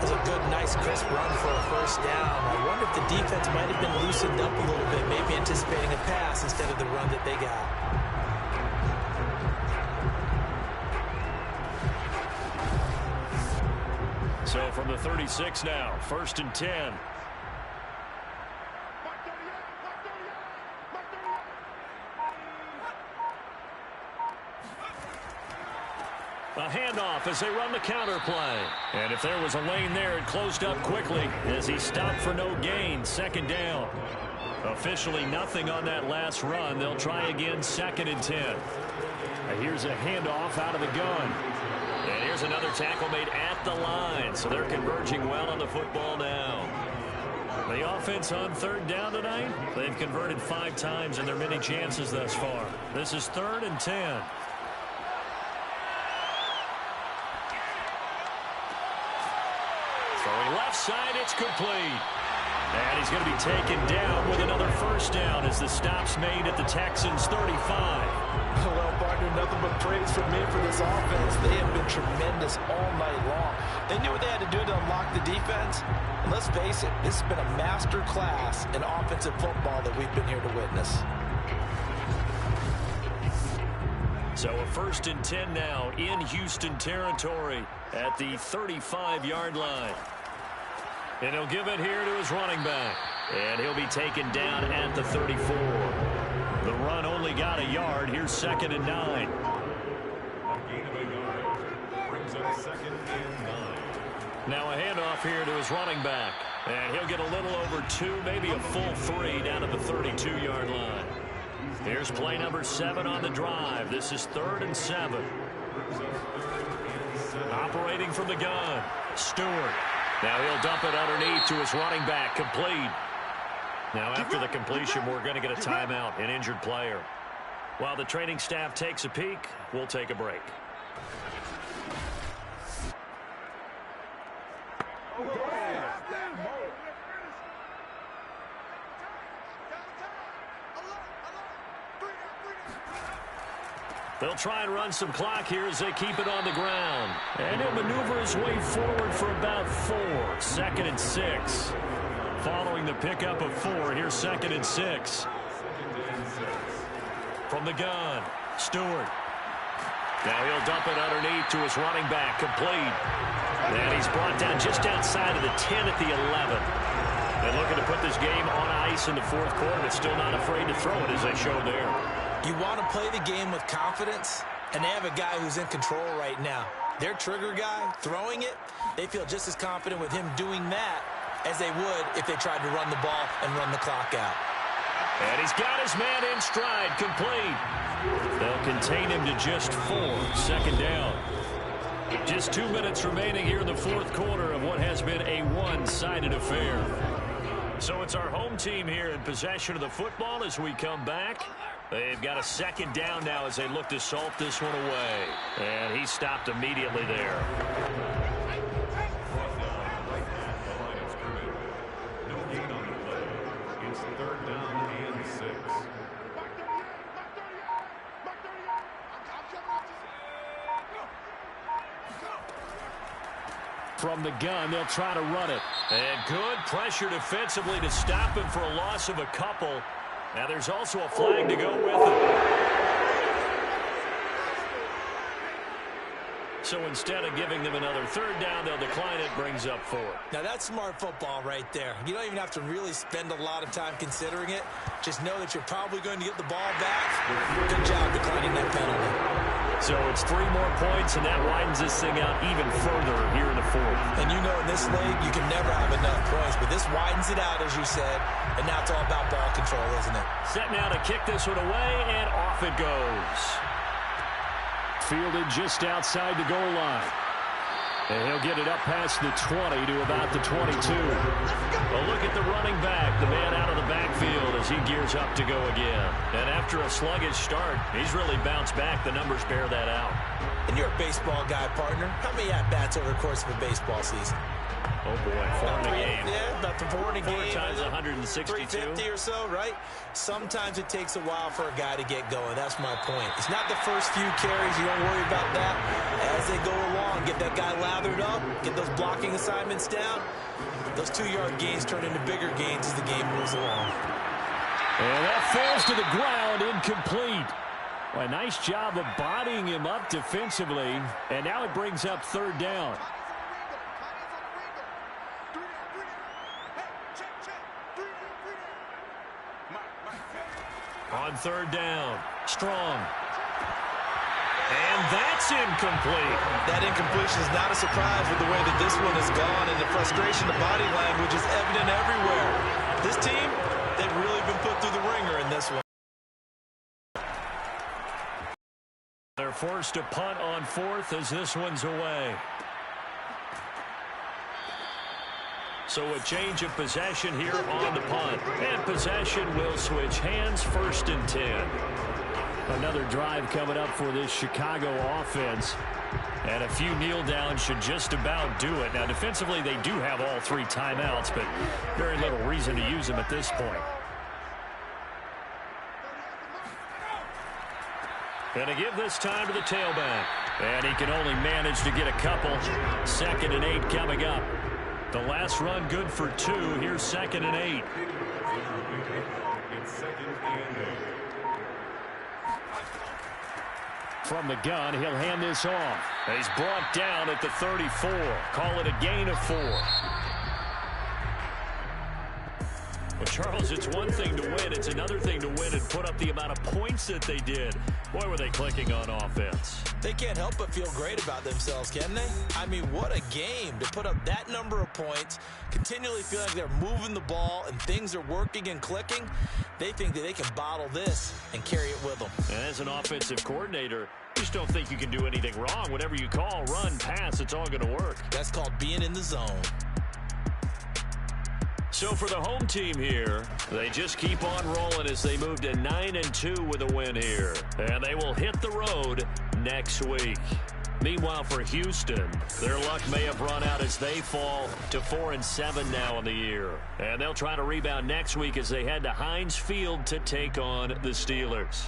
That's a good, nice, crisp run for a 1st down. I wonder if the defense might have been loosened up a little bit, maybe anticipating a pass instead of the run that they got. So from the 36 now, 1st and 10. A handoff as they run the counter play. And if there was a lane there, it closed up quickly as he stopped for no gain. 2nd down. Officially nothing on that last run. They'll try again 2nd and 10. Here's a handoff out of the gun. And here's another tackle made at the line. So they're converging well on the football now. The offense on third down tonight, they've converted 5 times in their many chances thus far. This is 3rd and 10. Throwing left side, it's complete. And he's going to be taken down with another first down as the stop's made at the Texans' 35. Well, partner, nothing but praise from me for this offense. They have been tremendous all night long. They knew what they had to do to unlock the defense. And let's face it, this has been a master class in offensive football that we've been here to witness. So a 1st and 10 now in Houston territory at the 35-yard line. And he'll give it here to his running back. And he'll be taken down at the 34. The run only got a yard. Here's 2nd and 9. A gain of a yard brings up 2nd and 9. Now a handoff here to his running back. And he'll get a little over 2, maybe a full 3 down at the 32-yard line. Here's play number 7 on the drive. This is 3rd and 7. Operating from the gun, Stewart. Now he'll dump it underneath to his running back, complete. Now after the completion, we're going to get a timeout, an injured player. While the training staff takes a peek, we'll take a break. They'll try and run some clock here as they keep it on the ground. And he'll maneuver his way forward for about 4. 2nd and 6. Following the pickup of 4, here's 2nd and 6. From the gun, Stewart. Now he'll dump it underneath to his running back, complete. And he's brought down just outside of the 10 at the 11. And looking to put this game on ice in the 4th quarter, but still not afraid to throw it as they showed there. You want to play the game with confidence, and they have a guy who's in control right now. Their trigger guy, throwing it, they feel just as confident with him doing that as they would if they tried to run the ball and run the clock out. And he's got his man in stride, complete. They'll contain him to just 4. 2nd down. Just 2 minutes remaining here in the 4th quarter of what has been a one-sided affair. So it's our home team here in possession of the football as we come back. They've got a 2nd down now as they look to salt this one away. And he stopped immediately there. No gain on the play. It's 3rd down and 6. From the gun, they'll try to run it. And good pressure defensively to stop him for a loss of a couple. Now there's also a flag to go with it. So instead of giving them another 3rd down, they'll decline it, brings up 4. Now that's smart football right there. You don't even have to really spend a lot of time considering it. Just know that you're probably going to get the ball back. Good job declining that penalty. So it's 3 more points, and that widens this thing out even further here in the 4th. And you know in this league, you can never have enough points, but this widens it out, as you said, and now it's all about ball control, isn't it? Set now to kick this one away, and off it goes. Fielded just outside the goal line. And he'll get it up past the 20 to about the 22. Well, look at the running back, the man out of the backfield as he gears up to go again. And after a sluggish start, he's really bounced back. The numbers bear that out. And you're a baseball guy, partner. How many at-bats over the course of a baseball season? Oh, boy, 4 in a game. Yeah, about 4 in a game. 4 times 162. 350 or so, right? Sometimes it takes a while for a guy to get going. That's my point. It's not the first few carries. You don't worry about that. As they go along, get that guy lathered up, get those blocking assignments down. Those 2-yard gains turn into bigger gains as the game moves along. And that falls to the ground, incomplete. Well, a nice job of bodying him up defensively. And now it brings up 3rd down. On 3rd down, Strong. And that's incomplete. That incompletion is not a surprise with the way that this one has gone, and the frustration, the body language is evident everywhere. This team, they've really been put through the ringer in this one. Their forced to punt on fourth as this one's away. So a change of possession here on the punt. And possession will switch hands, 1st and 10. Another drive coming up for this Chicago offense. And a few kneel downs should just about do it. Now, defensively, they do have all 3 timeouts, but very little reason to use them at this point. Going to give this time to the tailback. And he can only manage to get a couple. 2nd and 8 coming up. The last run good for 2. Here's 2nd and 8. It's 2nd and 8. From the gun, he'll hand this off. He's brought down at the 34. Call it a gain of 4. Well, Charles, it's one thing to win. It's another thing to win and put up the amount of points that they did. Boy, were they clicking on offense. They can't help but feel great about themselves, can they? I mean, what a game to put up that number of points, continually feeling like they're moving the ball and things are working and clicking. They think that they can bottle this and carry it with them. And as an offensive coordinator, you just don't think you can do anything wrong. Whatever you call, run, pass, it's all going to work. That's called being in the zone. So for the home team here, they just keep on rolling as they move to 9-2 with a win here. And they will hit the road next week. Meanwhile, for Houston, their luck may have run out as they fall to 4-7 now in the year. And they'll try to rebound next week as they head to Heinz Field to take on the Steelers.